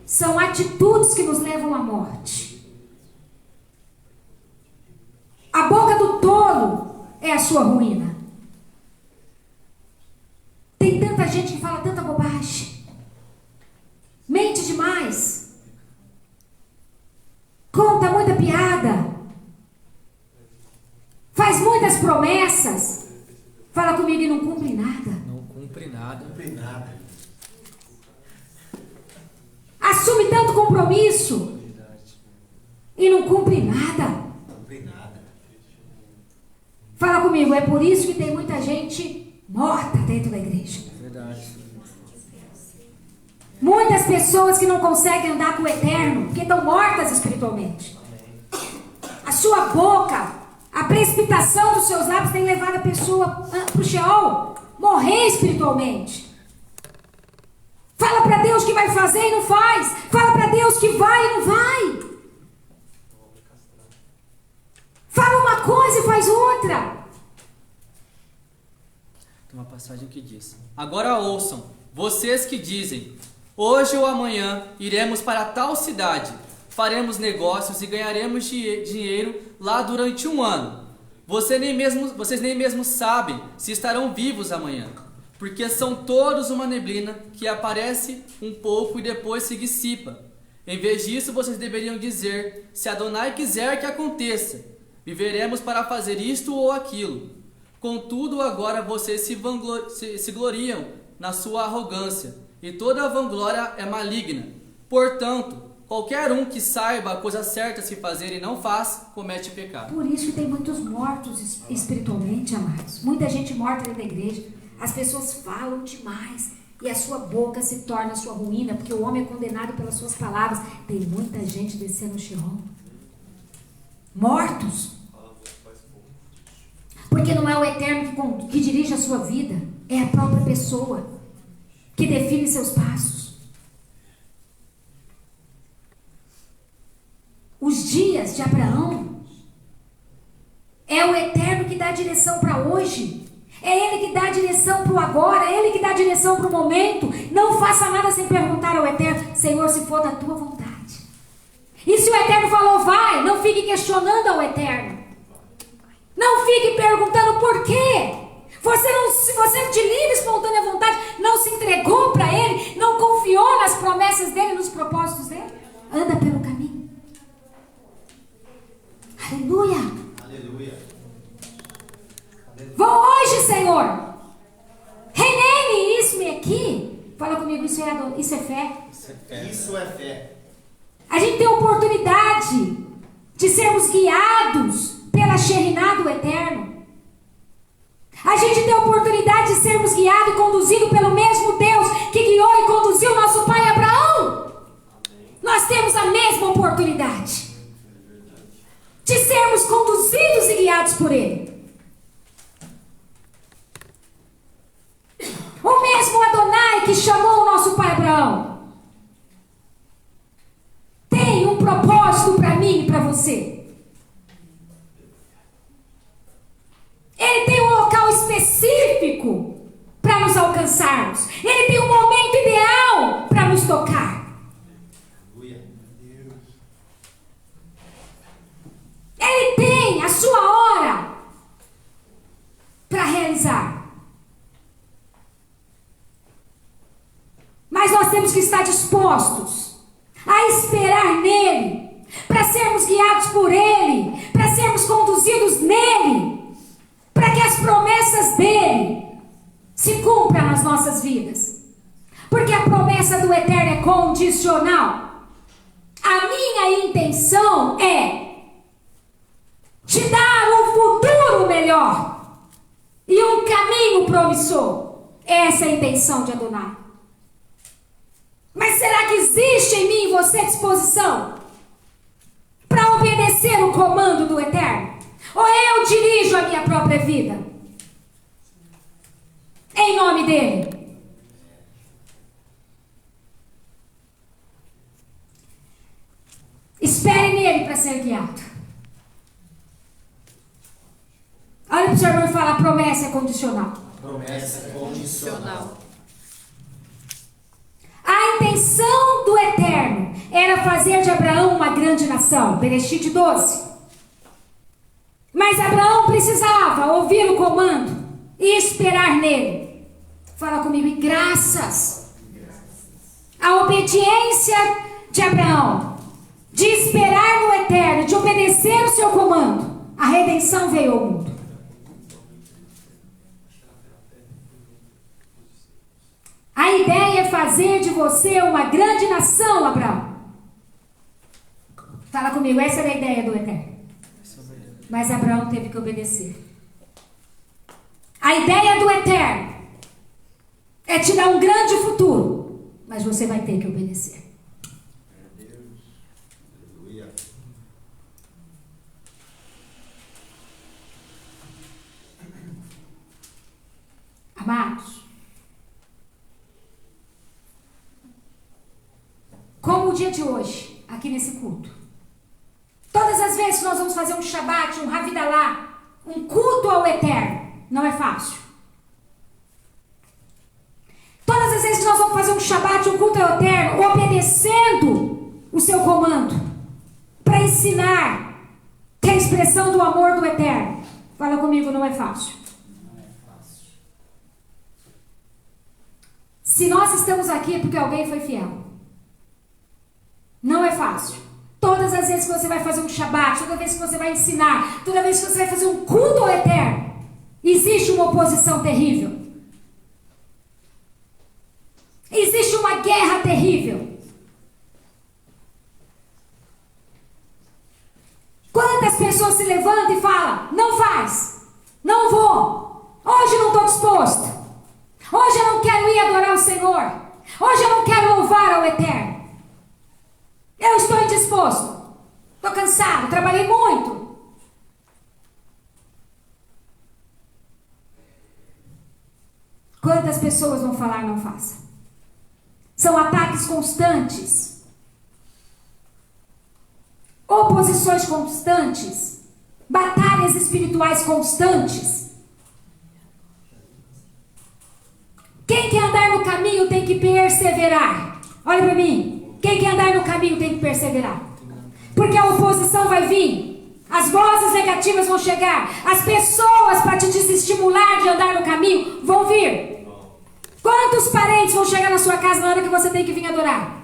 são atitudes que nos levam à morte. A boca do tolo é a sua ruína. Tem tanta gente que fala tanta bobagem. Mente demais. Conta muita piada. Faz muitas promessas. Fala comigo e não cumpre nada. Não cumpre nada. Não tem nada. Assume tanto compromisso e não cumpre nada. Não tem nada. Fala comigo, é por isso que tem muita gente morta dentro da igreja. Verdade. Muitas pessoas que não conseguem andar com o eterno, porque estão mortas espiritualmente. A sua boca, a precipitação dos seus lábios tem levado a pessoa para o Sheol, morrer espiritualmente. Fala para Deus que vai fazer e não faz. Fala para Deus que vai e não vai. Fala uma coisa e faz outra. Tem uma passagem que diz: agora ouçam, vocês que dizem, hoje ou amanhã iremos para tal cidade, faremos negócios e ganharemos dinheiro lá durante um ano. Vocês nem mesmo sabem se estarão vivos amanhã, porque são todos uma neblina que aparece um pouco e depois se dissipa. Em vez disso, vocês deveriam dizer, se Adonai quiser que aconteça, viveremos para fazer isto ou aquilo. Contudo, agora vocês se gloriam na sua arrogância, e toda a vanglória é maligna. Portanto, qualquer um que saiba a coisa certa se fazer e não faz, comete pecado. Por isso que tem muitos mortos espiritualmente, amados. Muita gente morta dentro da igreja. As pessoas falam demais e a sua boca se torna a sua ruína, porque o homem é condenado pelas suas palavras. Tem muita gente descendo no Sheol. Mortos. Porque não é o eterno que dirige a sua vida, é a própria pessoa que define seus passos. Os dias de Abraão é o eterno que dá a direção para hoje. É ele que dá a direção para o agora, é ele que dá a direção para o momento. Não faça nada sem perguntar ao eterno, Senhor, se for da tua vontade. E se o eterno falou, vai, não fique questionando ao eterno. Não fique perguntando por quê. Você de livre e espontânea vontade não se entregou para ele, não confiou nas promessas dele, nos propósitos dele. Anda pelo caminho. Aleluia. Aleluia. Vou hoje, Senhor. Reneme isso aqui. Fala comigo, isso é fé. Isso é fé. A gente tem a oportunidade de sermos guiados pela Shekhinah do Eterno. A gente tem a oportunidade de sermos guiados e conduzidos pelo mesmo Deus que guiou e conduziu nosso pai Abraão. Nós temos a mesma oportunidade de sermos conduzidos e guiados por ele. O mesmo Adonai que chamou o nosso pai Abraão tem um propósito para mim e para você. Ele tem um local específico para nos alcançarmos. Ele tem um momento ideal para nos tocar. Ele tem a sua hora para realizar. Mas nós temos que estar dispostos a esperar nele, para sermos guiados por ele, para sermos conduzidos nele, para que as promessas dele se cumpram nas nossas vidas. Porque a promessa do Eterno é condicional. A minha intenção é te dar um futuro melhor e um caminho promissor. Essa é a intenção de Adonai. Mas será que existe em mim e você disposição para obedecer o comando do Eterno? Ou eu dirijo a minha própria vida? Em nome dele. Espere nele para ser guiado. Olha para o seu irmão e fala: a promessa é condicional. Promessa condicional. A intenção do Eterno era fazer de Abraão uma grande nação. Bereshit 12. Mas Abraão precisava ouvir o comando e esperar nele. Fala comigo. E graças à obediência de Abraão, de esperar no Eterno, de obedecer o seu comando, a redenção veio ao mundo. A ideia é fazer de você uma grande nação, Abraão. Fala comigo, essa era a ideia do Eterno. Mas Abraão teve que obedecer. A ideia do Eterno é te dar um grande futuro, mas você vai ter que obedecer. Aleluia. Amados, como o dia de hoje, aqui nesse culto, todas as vezes que nós vamos fazer um Shabat, um Havidalá, um culto ao Eterno, não é fácil. Todas as vezes que nós vamos fazer um Shabat, um culto ao Eterno, obedecendo o seu comando, para ensinar que é a expressão do amor do Eterno. Fala comigo, não é fácil. Não é fácil. Se nós estamos aqui é porque alguém foi fiel. Não é fácil. Todas as vezes que você vai fazer um Shabat, toda vez que você vai ensinar, toda vez que você vai fazer um culto ao Eterno, existe uma oposição terrível. Existe uma guerra terrível. Quantas pessoas se levantam e falam: não faz, não vou, hoje não estou disposto, hoje eu não quero ir adorar o Senhor, hoje eu não quero louvar ao Eterno. Eu estou indisposto. Estou cansado. Trabalhei muito. Quantas pessoas vão falar não faça? São ataques constantes. Oposições constantes. Batalhas espirituais constantes. Quem quer andar no caminho tem que perseverar. Olha para mim. Quem quer andar no caminho tem que perseverar. Porque a oposição vai vir. As vozes negativas vão chegar. As pessoas para te desestimular de andar no caminho vão vir. Quantos parentes vão chegar na sua casa na hora que você tem que vir adorar?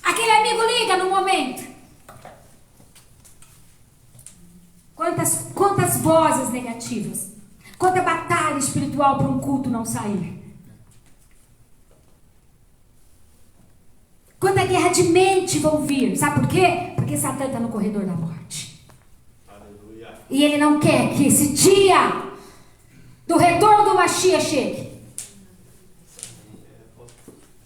Aquele amigo liga no momento. Quantas vozes negativas. Quanta batalha espiritual para um culto não sair. Quanta guerra de mente vão vir. Sabe por quê? Porque Satã está no corredor da morte. Aleluia. E ele não quer que esse dia do retorno do Mashiach chegue.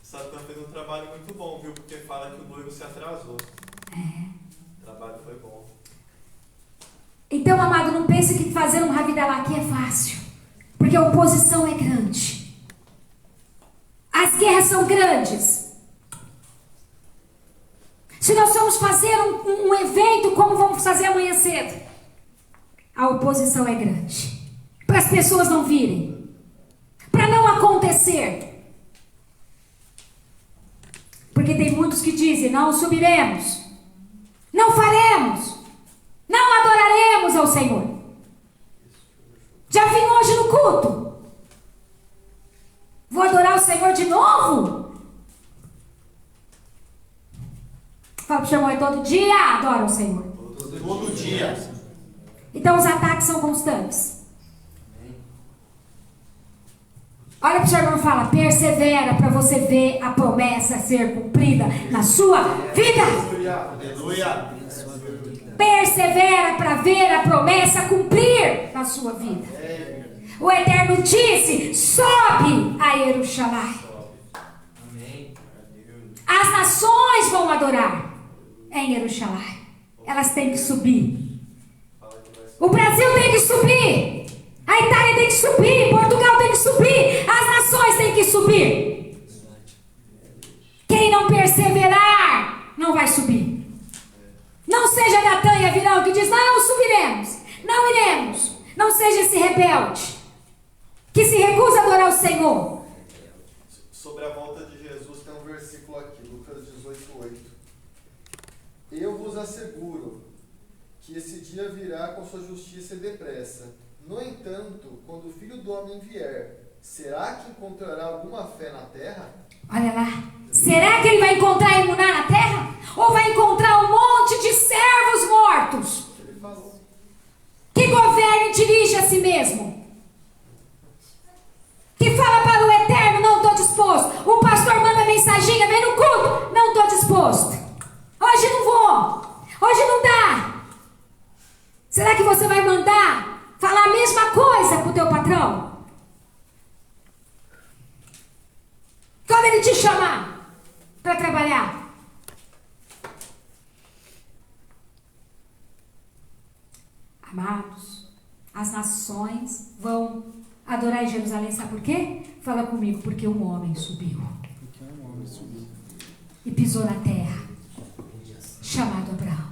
Satã fez um trabalho muito bom, viu? Porque fala que o noivo se atrasou. O trabalho foi bom. Então, amado, não pense que fazer um Havidalá aqui é fácil. Porque a oposição é grande. As guerras são grandes. Se nós formos fazer um evento como vamos fazer amanhã cedo, a oposição é grande. Para as pessoas não virem. Para não acontecer. Porque tem muitos que dizem: não subiremos. Não faremos. Não adoraremos ao Senhor. Já vim hoje no culto. Vou adorar o Senhor de novo? Fala pro seu irmão: é todo dia adora o Senhor. Todo dia. Então os ataques são constantes. Olha para o seu irmão e fala: persevera para você ver a promessa ser cumprida na sua vida. Aleluia. Persevera para ver a promessa cumprir na sua vida. O Eterno disse: sobe a Jerusalém. Amém. As nações vão adorar em Jerusalém. Elas têm que subir. O Brasil tem que subir. A Itália tem que subir. Portugal tem que subir. As nações têm que subir. Quem não perseverar não vai subir. Não seja Datã e Avirão que diz: não subiremos, não iremos. Não seja esse rebelde que se recusa a adorar o Senhor. Sobre a volta de Jesus tem um versículo aqui, Lucas 18:8. Eu vos asseguro que esse dia virá com sua justiça e depressa. No entanto, quando o Filho do Homem vier, será que encontrará alguma fé na terra? Olha lá. Será que ele vai encontrar e imunar na terra? Ou vai encontrar um monte de servos mortos? Ele falou. Que governa e dirige a si mesmo? Que fala para o Eterno: não estou disposto. O pastor manda mensaginha: vem no culto, não estou disposto. Hoje não vou. Hoje não dá. Será que você vai mandar falar a mesma coisa para o teu patrão? Quando ele te chamar para trabalhar? Amados, as nações vão adorar em Jerusalém, sabe por quê? Fala comigo: porque um homem subiu. E pisou na terra, chamado Abraão.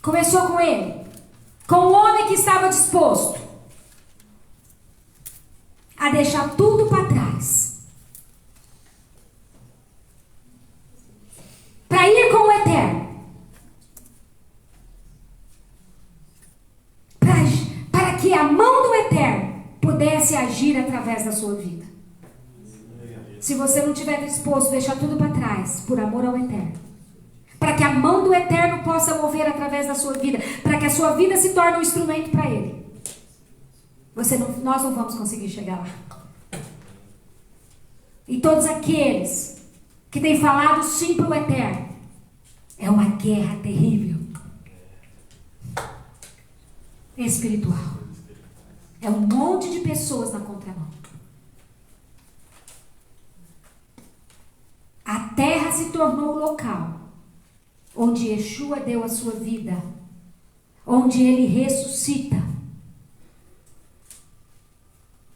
Começou com ele, com um homem que estava disposto a deixar tudo para trás, para ir com o Eterno, para que a mão do Eterno pudesse agir através da sua vida. Se você não estiver disposto a deixar tudo para trás, por amor ao Eterno, para que a mão do Eterno possa mover através da sua vida, para que a sua vida se torne um instrumento para Ele, nós não vamos conseguir chegar lá. E todos aqueles que têm falado sim para o Eterno, é uma guerra terrível, espiritual. É um monte de pessoas na contramão. A terra se tornou o local onde Yeshua deu a sua vida, onde ele ressuscita.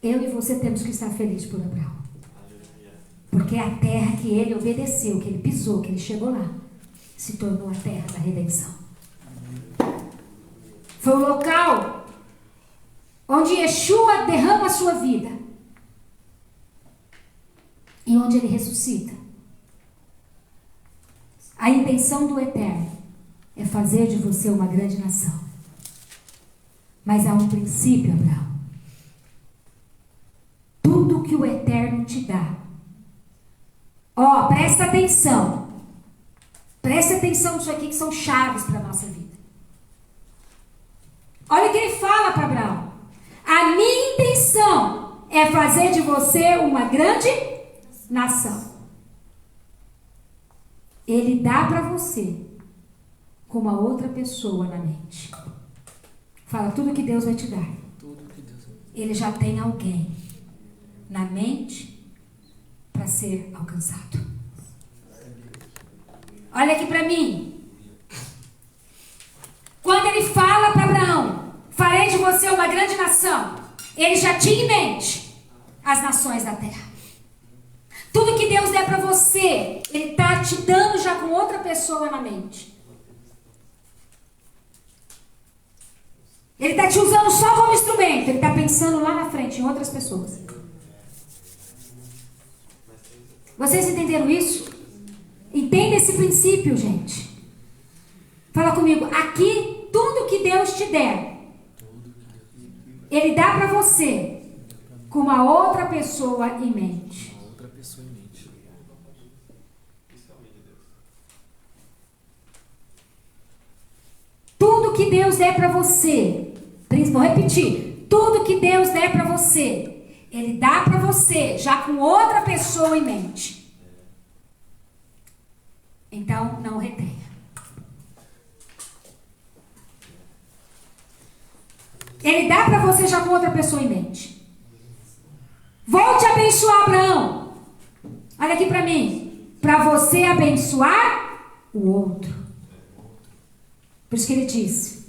Eu e você temos que estar felizes por Abraão. Porque a terra que ele obedeceu, que ele pisou, que ele chegou lá, se tornou a terra da redenção. Foi o local onde Yeshua derrama a sua vida e onde ele ressuscita. A intenção do Eterno é fazer de você uma grande nação. Mas há um princípio, Abraão. Tudo que o Eterno te dá. Ó, presta atenção. Presta atenção nisso aqui, que são chaves para a nossa vida. Olha o que ele fala para Abraão. A minha intenção é fazer de você uma grande nação. Ele dá para você com uma outra pessoa na mente. Fala tudo que Deus vai te dar. Ele já tem alguém na mente para ser alcançado. Olha aqui para mim. Quando ele fala para Abraão: farei de você uma grande nação, ele já tinha em mente as nações da terra. Tudo que Deus der para você, ele está te dando já com outra pessoa na mente. Ele está te usando só como instrumento. Ele está pensando lá na frente em outras pessoas. Vocês entenderam isso? Entenda esse princípio, gente. Fala comigo. Aqui, tudo que Deus te der, ele dá para você com uma outra pessoa em mente. Tudo que Deus der para você, vou repetir, tudo que Deus der para você, Ele dá para você já com outra pessoa em mente. Então, não retenha. Ele dá para você já com outra pessoa em mente. Vou te abençoar, Abraão. Olha aqui para mim. Para você abençoar o outro. Por isso que ele disse: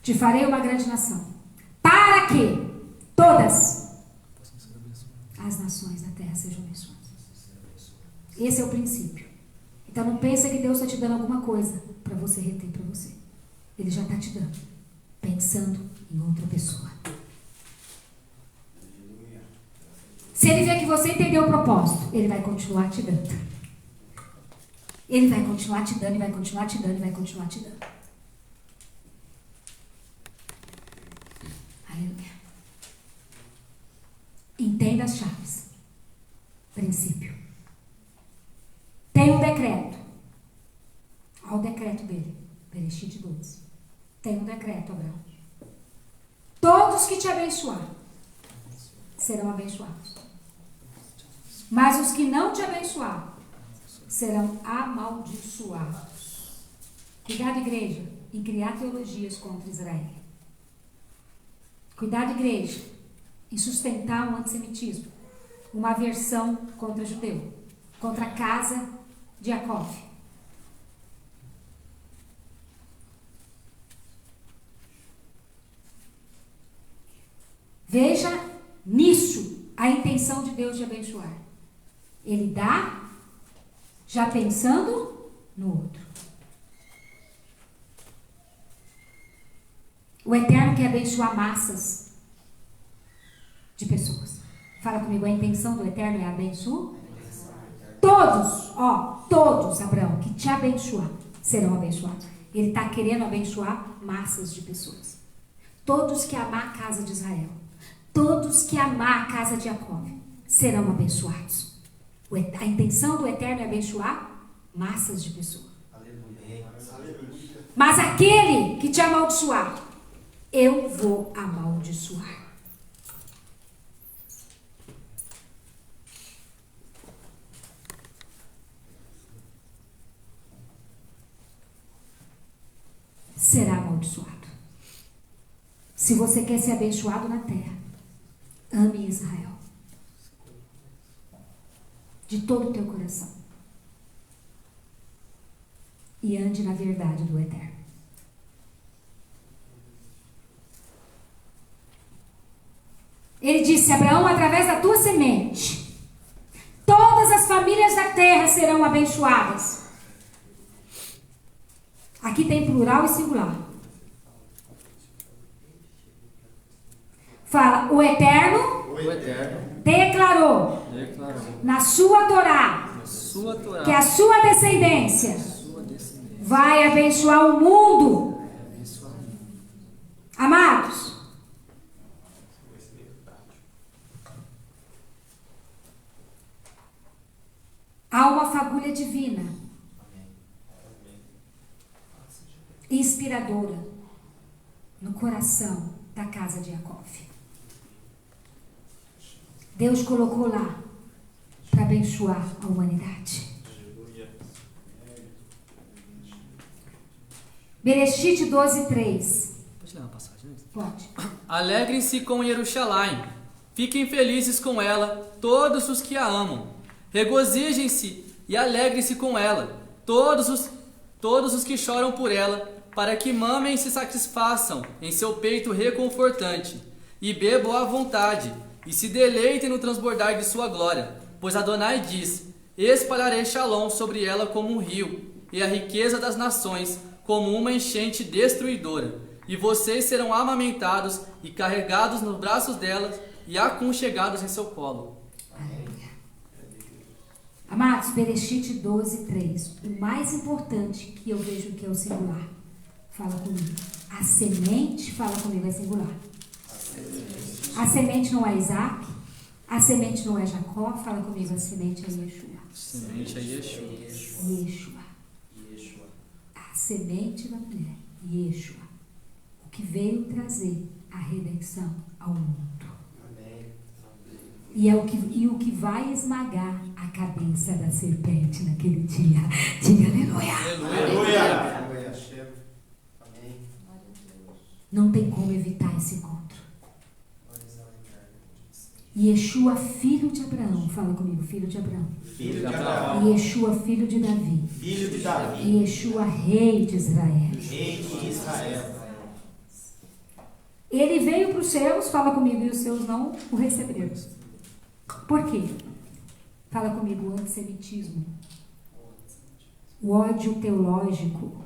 te farei uma grande nação. Para que todas as nações da terra sejam abençoadas. Esse é o princípio. Então não pensa que Deus está te dando alguma coisa para você reter para você. Ele já está te dando, pensando em outra pessoa. Se ele ver que você entendeu o propósito, ele vai continuar te dando. Ele vai continuar te dando, e vai continuar te dando, e vai continuar te dando. Aleluia. Entenda as chaves. Princípio. Tem um decreto. Olha o decreto dele. Bereshit 12. Tem um decreto, Abraão. Todos que te abençoar serão abençoados. Mas os que não te abençoar serão amaldiçoados. Cuidado, igreja, em criar teologias contra Israel. Cuidado, igreja, em sustentar um antissemitismo, uma aversão contra judeu, contra a casa de Jacó. Veja nisso a intenção de Deus de abençoar. Ele dá já pensando no outro. O Eterno quer abençoar massas de pessoas. Fala comigo, a intenção do Eterno é abençoar. Todos, Abraão, que te abençoar, serão abençoados. Ele está querendo abençoar massas de pessoas. Todos que amar a casa de Israel, todos que amar a casa de Jacó, serão abençoados. A intenção do Eterno é abençoar massas de pessoas. Mas aquele que te amaldiçoar, eu vou amaldiçoar. Será amaldiçoado. Se você quer ser abençoado na terra, ame Israel de todo o teu coração e ande na verdade do Eterno. Ele disse: Abraão, através da tua semente, todas as famílias da terra serão abençoadas. Aqui tem plural e singular. Fala, o Eterno declarou na sua Torá que a sua descendência vai abençoar o mundo. Amados, há uma fagulha divina, inspiradora, no coração da casa de Jacó. Deus colocou lá para abençoar a humanidade. Bereshit 12:3. Pode ler uma passagem? Pode. Alegrem-se com Jerusalém, fiquem felizes com ela, todos os que a amam. Regozijem-se e alegrem-se com ela, todos os que choram por ela, para que mamem e se satisfaçam em seu peito reconfortante, e bebam à vontade, e se deleitem no transbordar de sua glória. Pois Adonai diz: espalharei Shalom sobre ela como um rio, e a riqueza das nações como uma enchente destruidora. E vocês serão amamentados e carregados nos braços delas e aconchegados em seu colo. Aleluia. Amados, Bereshit 12:3. O mais importante que eu vejo que é o singular. Fala comigo. A semente, fala comigo, é singular. A semente não é Isaac, a semente não é Jacó, fala comigo, a semente é Yeshua. Semente é Yeshua. Yeshua. A semente da mulher, Yeshua. O que veio trazer a redenção ao mundo. Amém. E o que vai esmagar a cabeça da serpente naquele dia. Diga aleluia. Aleluia. Aleluia. Amém. Não tem como evitar esse encontro. Yeshua, filho de Abraão. Fala comigo, filho de Abraão. Filho de Abraão. Yeshua, filho de Davi. Filho de Davi. E Yeshua, rei de Israel. Rei de Israel. Ele veio para os seus, fala comigo, e os seus não o receberam. Por quê? Fala comigo, o antissemitismo. O ódio teológico.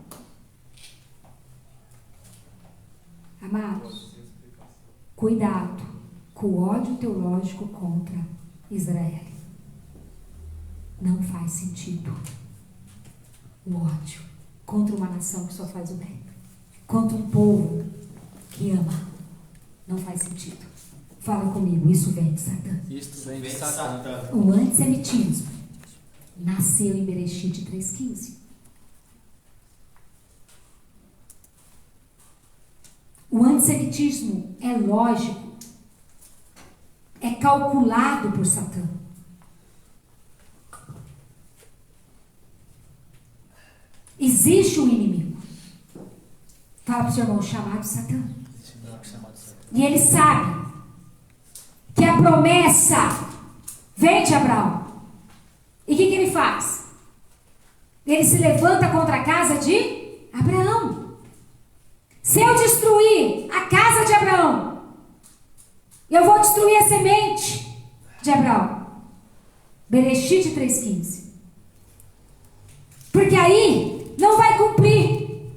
Amados, cuidado com o ódio teológico contra Israel. Não faz sentido. O ódio contra uma nação que só faz o bem. Contra um povo que ama. Não faz sentido. Fala comigo, isso vem de Satã. Isto vem de Vem Satã. Satã. O antissemitismo nasceu em Bereshit 3,15. O antissemitismo é lógico, é calculado por Satã. Existe um inimigo. Fala para o seu irmão, chamado Satã. E ele sabe que a promessa vem de Abraão. E o que ele faz? Ele se levanta contra a casa de Abraão. Se eu destruir a casa de Abraão, eu vou destruir a semente de Abraão. Bereshit 3,15. Porque aí não vai cumprir.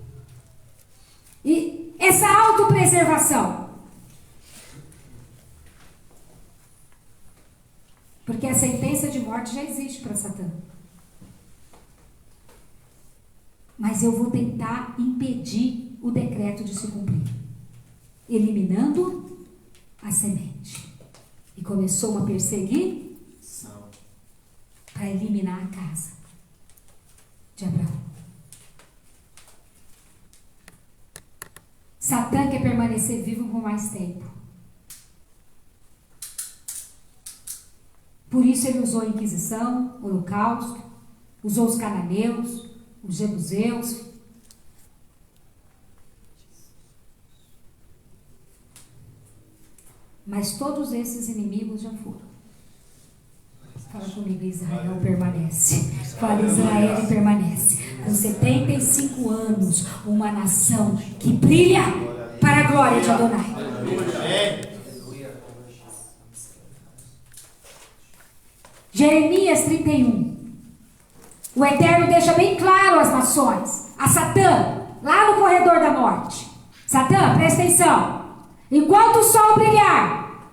E essa autopreservação. Porque a sentença de morte já existe para Satã. Mas eu vou tentar impedir o decreto de se cumprir, eliminando a semente. E começou uma perseguição para eliminar a casa de Abraão. Satã quer permanecer vivo por mais tempo. Por isso ele usou a Inquisição, o Holocausto, usou os cananeus, os jebuseus. Mas todos esses inimigos já foram. Fala comigo, Israel permanece. Fala, Israel permanece. Com 75 anos, uma nação que brilha para a glória de Adonai. Jeremias 31. O Eterno deixa bem claro às nações, a Satã, lá no corredor da morte. Satã, presta atenção. Enquanto o sol brilhar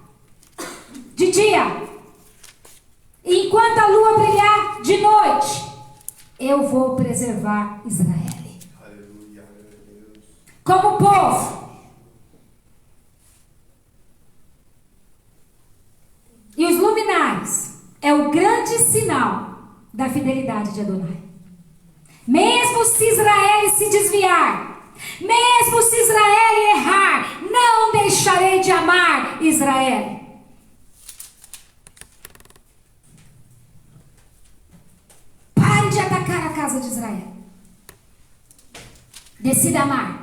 de dia, e enquanto a lua brilhar de noite, eu vou preservar Israel. Aleluia. Como povo. E os luminares é o grande sinal da fidelidade de Adonai. Mesmo se Israel se desviar, mesmo se Israel errar, não deixarei de amar Israel. Pare de atacar a casa de Israel. Decida amar.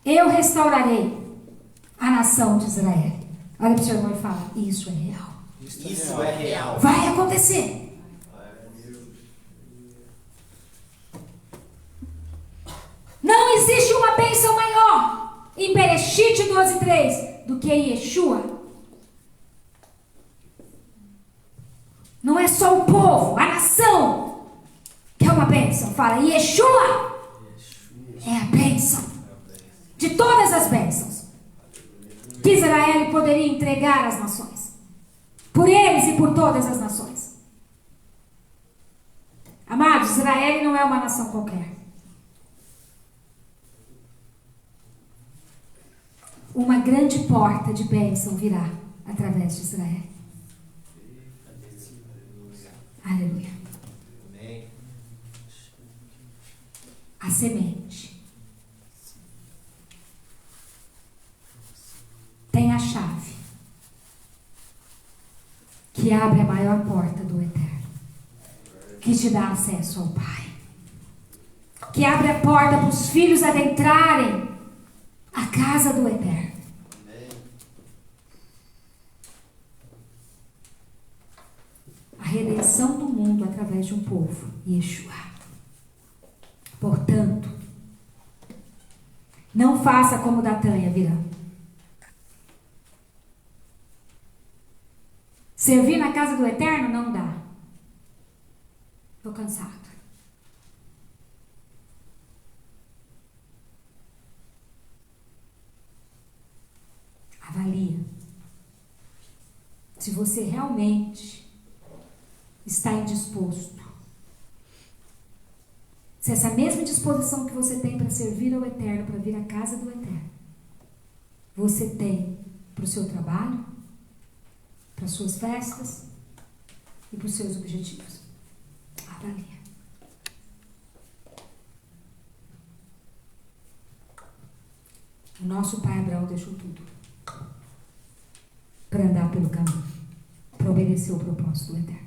Eu restaurarei a nação de Israel. Olha para o seu irmão e fala, isso é real. Isso é real. Vai acontecer. Não existe uma bênção maior em Bereshit 12:3 do que Yeshua. Não é só o povo, a nação que é uma bênção. Fala, Yeshua é a bênção de todas as bênçãos que Israel poderia entregar às nações, por eles e por todas as nações. Amados, Israel não é uma nação qualquer. Uma grande porta de bênção virá através de Israel. Aleluia. semente. Tem a chave que abre a maior porta do Eterno, que te dá acesso ao Pai, que abre a porta para os filhos adentrarem a casa do Eterno. A redenção do mundo através de um povo, Yeshua. Portanto, não faça como Datã e Abirão. Servir na casa do Eterno não dá. Estou cansado. Avalia se você realmente está indisposto. Se essa mesma disposição que você tem para servir ao Eterno, para vir à casa do Eterno, você tem para o seu trabalho, para as suas festas e para os seus objetivos. Avalia. O nosso pai Abraão deixou tudo para andar pelo caminho, para obedecer o propósito do Eterno.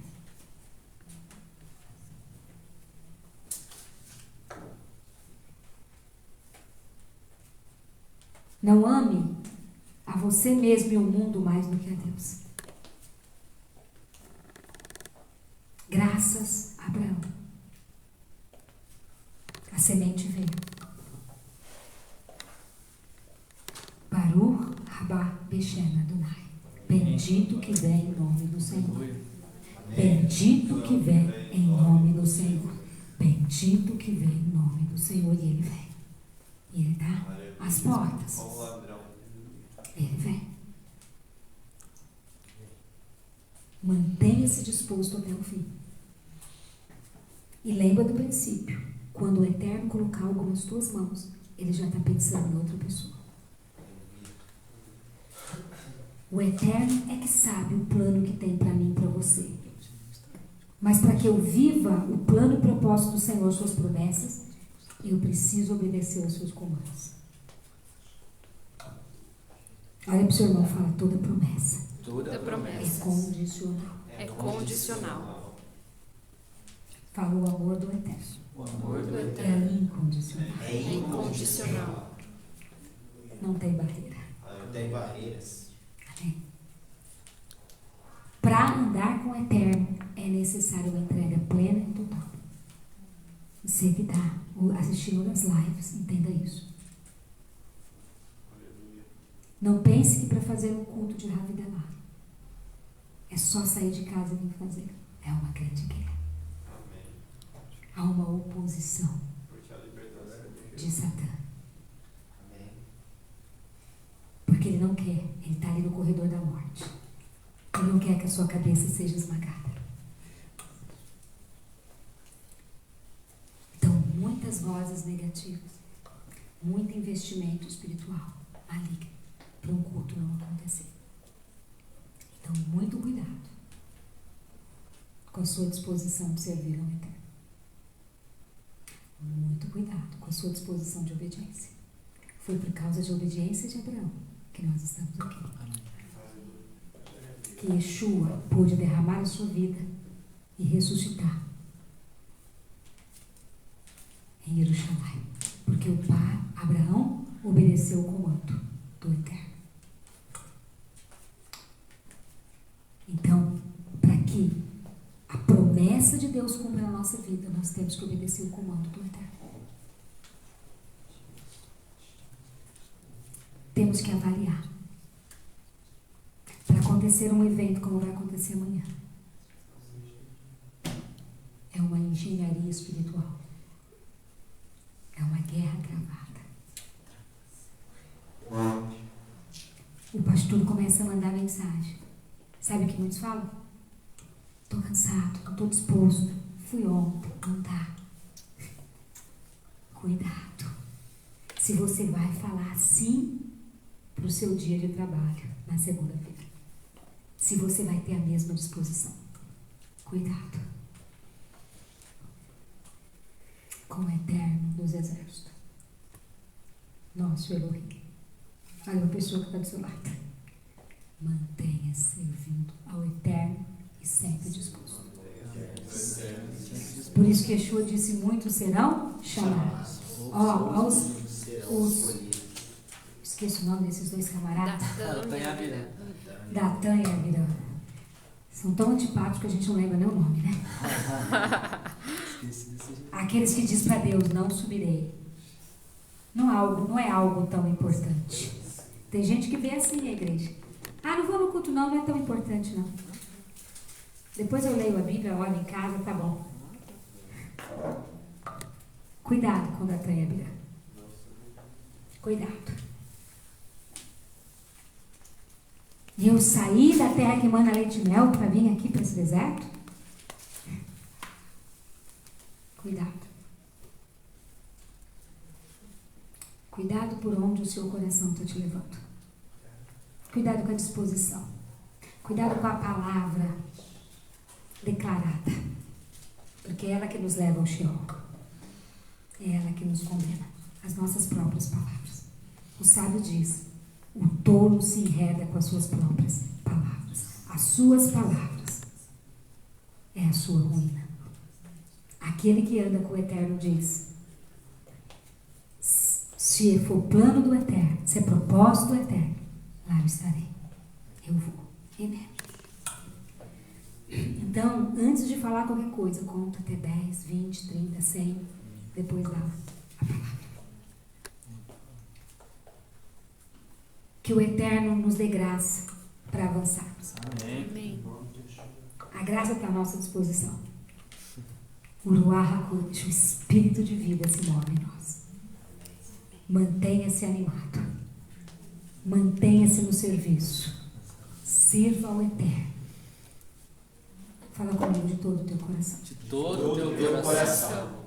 Não ame a você mesmo e o mundo mais do que a Deus. Graças a Abraão, a semente veio. Baruch Rabá Beshem Adonai. Bendito que vem em nome do Senhor. Bendito que vem em nome do Senhor. Bendito que vem em nome do Senhor. E ele vem. E ele dá as portas. Ele vem. Mantenha-se disposto até o fim. E lembra do princípio. Quando o Eterno colocar algo nas tuas mãos, ele já está pensando em outra pessoa. O Eterno é que sabe o plano que tem para mim e para você. Mas para que eu viva o plano e propósito do Senhor, suas promessas, eu preciso obedecer aos seus comandos. Olha para o seu irmão e fala: toda promessa. Toda promessa É condicional. é condicional. Fala o amor do Eterno. O amor do É Eterno incondicional. é incondicional. Não tem barreira. Não tem barreiras. Para andar com o Eterno é necessário uma entrega plena e total. Você que está assistindo as lives, entenda isso. Não pense que para fazer um culto de Ravidelá é só sair de casa e vir fazer. É uma grande guerra. Há uma oposição de Satã. Porque ele não quer, ele está ali no corredor da morte. Ele não quer que a sua cabeça seja esmagada. Então, muitas vozes negativas, muito investimento espiritual maligno para um culto não acontecer. Então, muito cuidado com a sua disposição de servir ao Eterno. Muito cuidado com a sua disposição de obediência. Foi por causa de obediência de Abraão que nós estamos aqui. Que Yeshua pôde derramar a sua vida e ressuscitar em Jerusalém. Porque o pai, Abraão, obedeceu o comando do Eterno. Então, para que a promessa de Deus cumpra na nossa vida, nós temos que obedecer o comando do Eterno. Temos que avaliar. Para acontecer um evento como vai acontecer amanhã, é uma engenharia espiritual. É uma guerra gravada. O pastor começa a mandar mensagem. Sabe o que muitos falam? Estou cansado, não estou disposto. Fui ontem, não dá. Cuidado. Se você vai falar sim para o seu dia de trabalho na segunda-feira. Se você vai ter a mesma disposição. Cuidado. Com o Eterno dos exércitos. Nosso Elohim. Olha a pessoa que está do seu lado. Mantenha-se servindo ao Eterno e sempre disposto. Por isso que Yeshua disse: muitos serão chamados. Esqueço o nome desses dois camaradas. Datã e Abiram. São tão antipáticos que a gente não lembra nem o nome, né? Aqueles que dizem para Deus: não subirei. Não é algo tão importante. Tem gente que vê assim a igreja. Não vou no culto não é tão importante não. Depois eu leio a Bíblia, olho em casa, tá bom. Cuidado com Datã e Abiram. Cuidado. E eu saí da terra que manda leite e mel para vir aqui para esse deserto? Cuidado. Cuidado por onde o seu coração está te levando. Cuidado com a disposição. Cuidado com a palavra declarada. Porque é ela que nos leva ao Sheol. É ela que nos condena. As nossas próprias palavras. O sábio diz: o tolo se enreda com as suas próprias palavras. As suas palavras é a sua ruína. Aquele que anda com o Eterno diz: se for plano do Eterno, se é propósito do Eterno, lá eu estarei. Eu vou. Amém. Então, antes de falar qualquer coisa, conta até 10, 20, 30, 100, depois dá a palavra. Que o Eterno nos dê graça para avançarmos. Amém. A graça está à nossa disposição. O Ruach HaKodesh, o Espírito de vida, se move em nós. Mantenha-se animado. Mantenha-se no serviço. Sirva ao Eterno. Fala comigo de todo o teu coração. De todo o teu coração.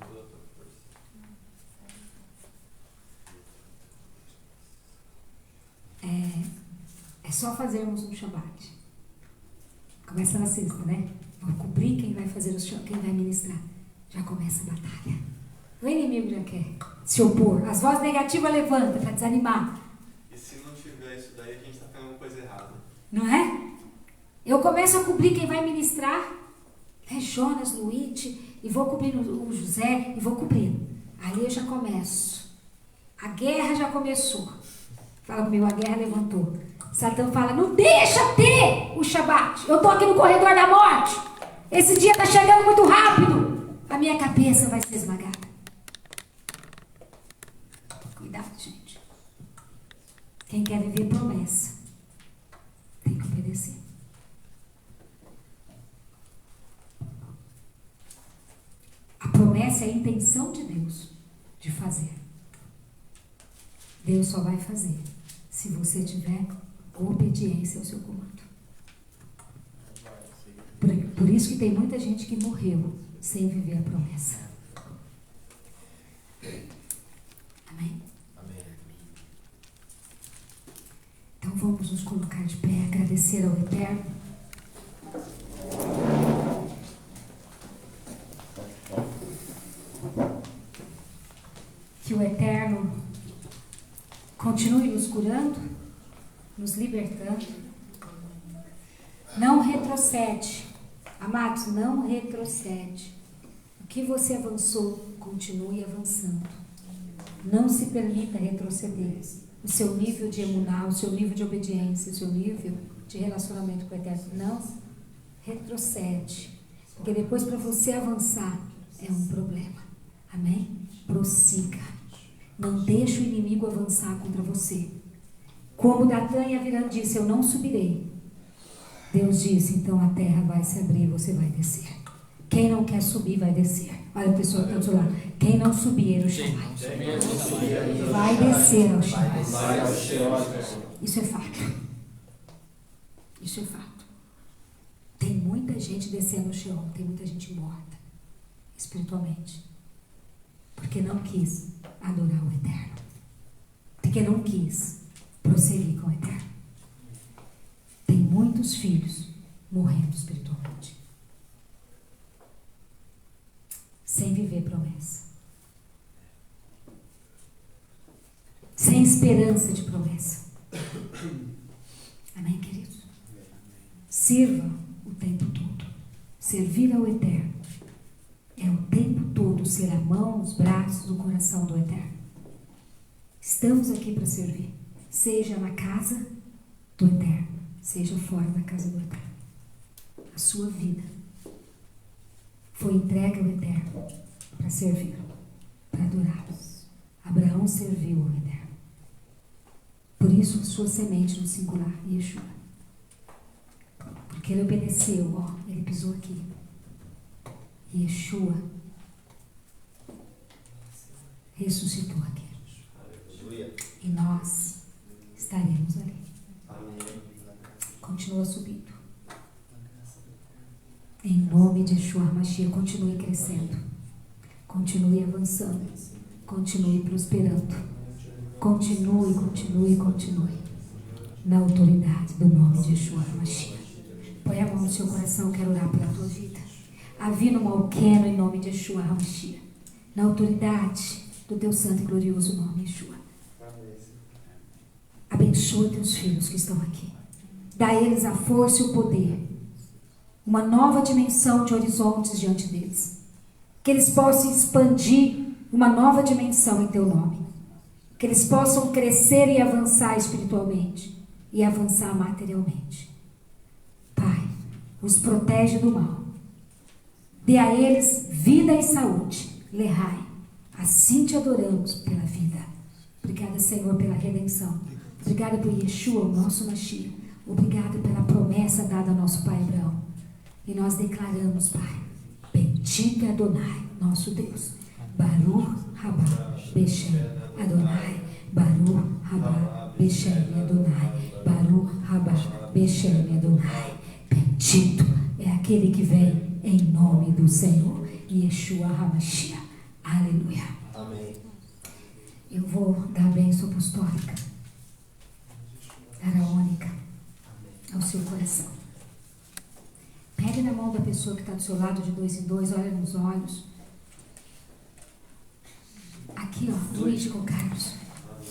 É só fazermos um Shabbat. Começa na sexta, né? Vou cobrir quem vai fazer quem vai ministrar. Já começa a batalha. O inimigo já quer se opor. As vozes negativas levantam para desanimar. E se não tiver isso daí, a gente está fazendo uma coisa errada. Não é? Eu começo a cobrir quem vai ministrar. É Jonas, Luíte, e vou cobrindo o José, e vou cobrindo. Ali eu já começo. A guerra já começou. Fala comigo, a guerra levantou. Satã fala: não deixa ter o Shabat. Eu estou aqui no corredor da morte. Esse dia está chegando muito rápido. A minha cabeça vai ser esmagada. Cuidado, gente. Quem quer viver promessa tem que obedecer. A promessa é a intenção de Deus de fazer. Deus só vai fazer se você tiver obediência ao seu comando. Por isso que tem muita gente que morreu sem viver a promessa. Amém? Amém. Então vamos nos colocar de pé, agradecer ao Eterno. Que o Eterno continue nos curando, nos libertando. Não retrocede. Amados, não retrocede. O que você avançou, continue avançando. Não se permita retroceder. O seu nível de emuná, o seu nível de obediência, o seu nível de relacionamento com o Eterno. Não retrocede. Porque depois, para você avançar, é um problema. Amém? Prossiga. Não deixe o inimigo avançar contra você. Como Datã e Abiram disse: eu não subirei. Deus disse: então a terra vai se abrir e você vai descer. Quem não quer subir vai descer. Olha a pessoa que está do lado. Quem não subir ao Shabat vai descer ao Shabat. Isso é fato. Isso é fato. Tem muita gente descendo ao Sheol. Tem muita gente morta espiritualmente. Porque não quis adorar o Eterno. Porque não quis prosseguir com o Eterno. Tem muitos filhos morrendo espiritualmente. Sem viver promessa. sem esperança de promessa. Amém, queridos? Sirva o tempo todo. Servir ao Eterno é o tempo todo ser a mão, os braços, o coração do Eterno. Estamos aqui para servir, seja na casa do Eterno, seja fora da casa do Eterno. A sua vida foi entregue ao Eterno para servir, para adorá-lo. Abraão serviu ao Eterno. Por isso, a sua semente no singular, Yeshua. Porque ele obedeceu, ó, ele pisou aqui. Yeshua ressuscitou aqui. E nós estaremos ali. Continua subindo. Em nome de Yeshua HaMashiach, continue crescendo. Continue avançando. Continue prosperando. Continue. Na autoridade do nome de Yeshua HaMashiach. Põe a mão no seu coração, quero orar pela tua vida. Avino Malqueno, em nome de Yeshua HaMashiach. Na autoridade do teu santo e glorioso nome, Yeshua. Abençoa teus filhos que estão aqui. Dá a eles a força e o poder. Uma nova dimensão de horizontes diante deles. Que eles possam expandir uma nova dimensão em teu nome. Que eles possam crescer e avançar espiritualmente. E avançar materialmente. Pai, os protege do mal. Dê a eles vida e saúde. Lehai. Assim te adoramos pela vida. Obrigada, Senhor, pela redenção. Obrigada por Yeshua, o nosso Mashiach. Obrigada pela promessa dada ao nosso pai Abraão. E nós declaramos, Pai, bendito é Adonai, nosso Deus. Baruch Rabá Beshem Adonai. Baruch Rabá Beshem Adonai. Baruch Rabá Beshem Adonai. Bendito é aquele que vem em nome do Senhor. Yeshua HaMashiach. Aleluia. Amém. Eu vou dar a bênção apostólica, araônica, ao seu coração. Pegue na mão da pessoa que está do seu lado, de 2 em 2, olha nos olhos. Aqui, ó, Luiz com Carlos.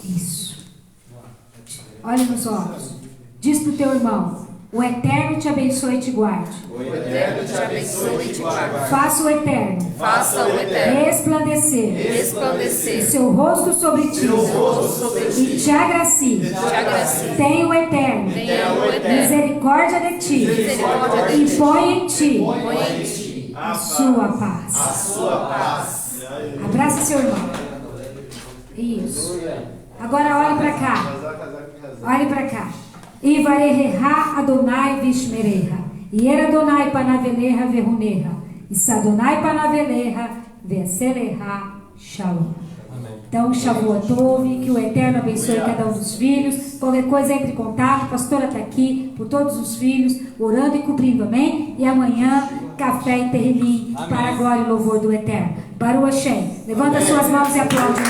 Isso. Olha nos olhos. Diz para o teu irmão: o Eterno te abençoe e te guarde. O Eterno te abençoe e te guarde. Faça o Eterno Faça o Eterno resplandecer resplandecer o seu rosto sobre ti e te agracie. Tenha o Eterno misericórdia de ti e põe em ti a sua paz. Abraça seu irmão. Isso. Agora olhe para cá. Olhe para cá. Ivareha Adonai Vishmereha. Ier Adonai Panaveleha Veruneha. Isadonai Panaveleha Veseleha Shalom. Então, Shavuotov, que o Eterno abençoe cada um dos filhos. Qualquer coisa, entre em contato. A pastora está aqui por todos os filhos, orando e cumprindo, amém? E amanhã, café e terrilim, para a glória e louvor do Eterno. Baruch Hashem. Levanta suas mãos e aplaude.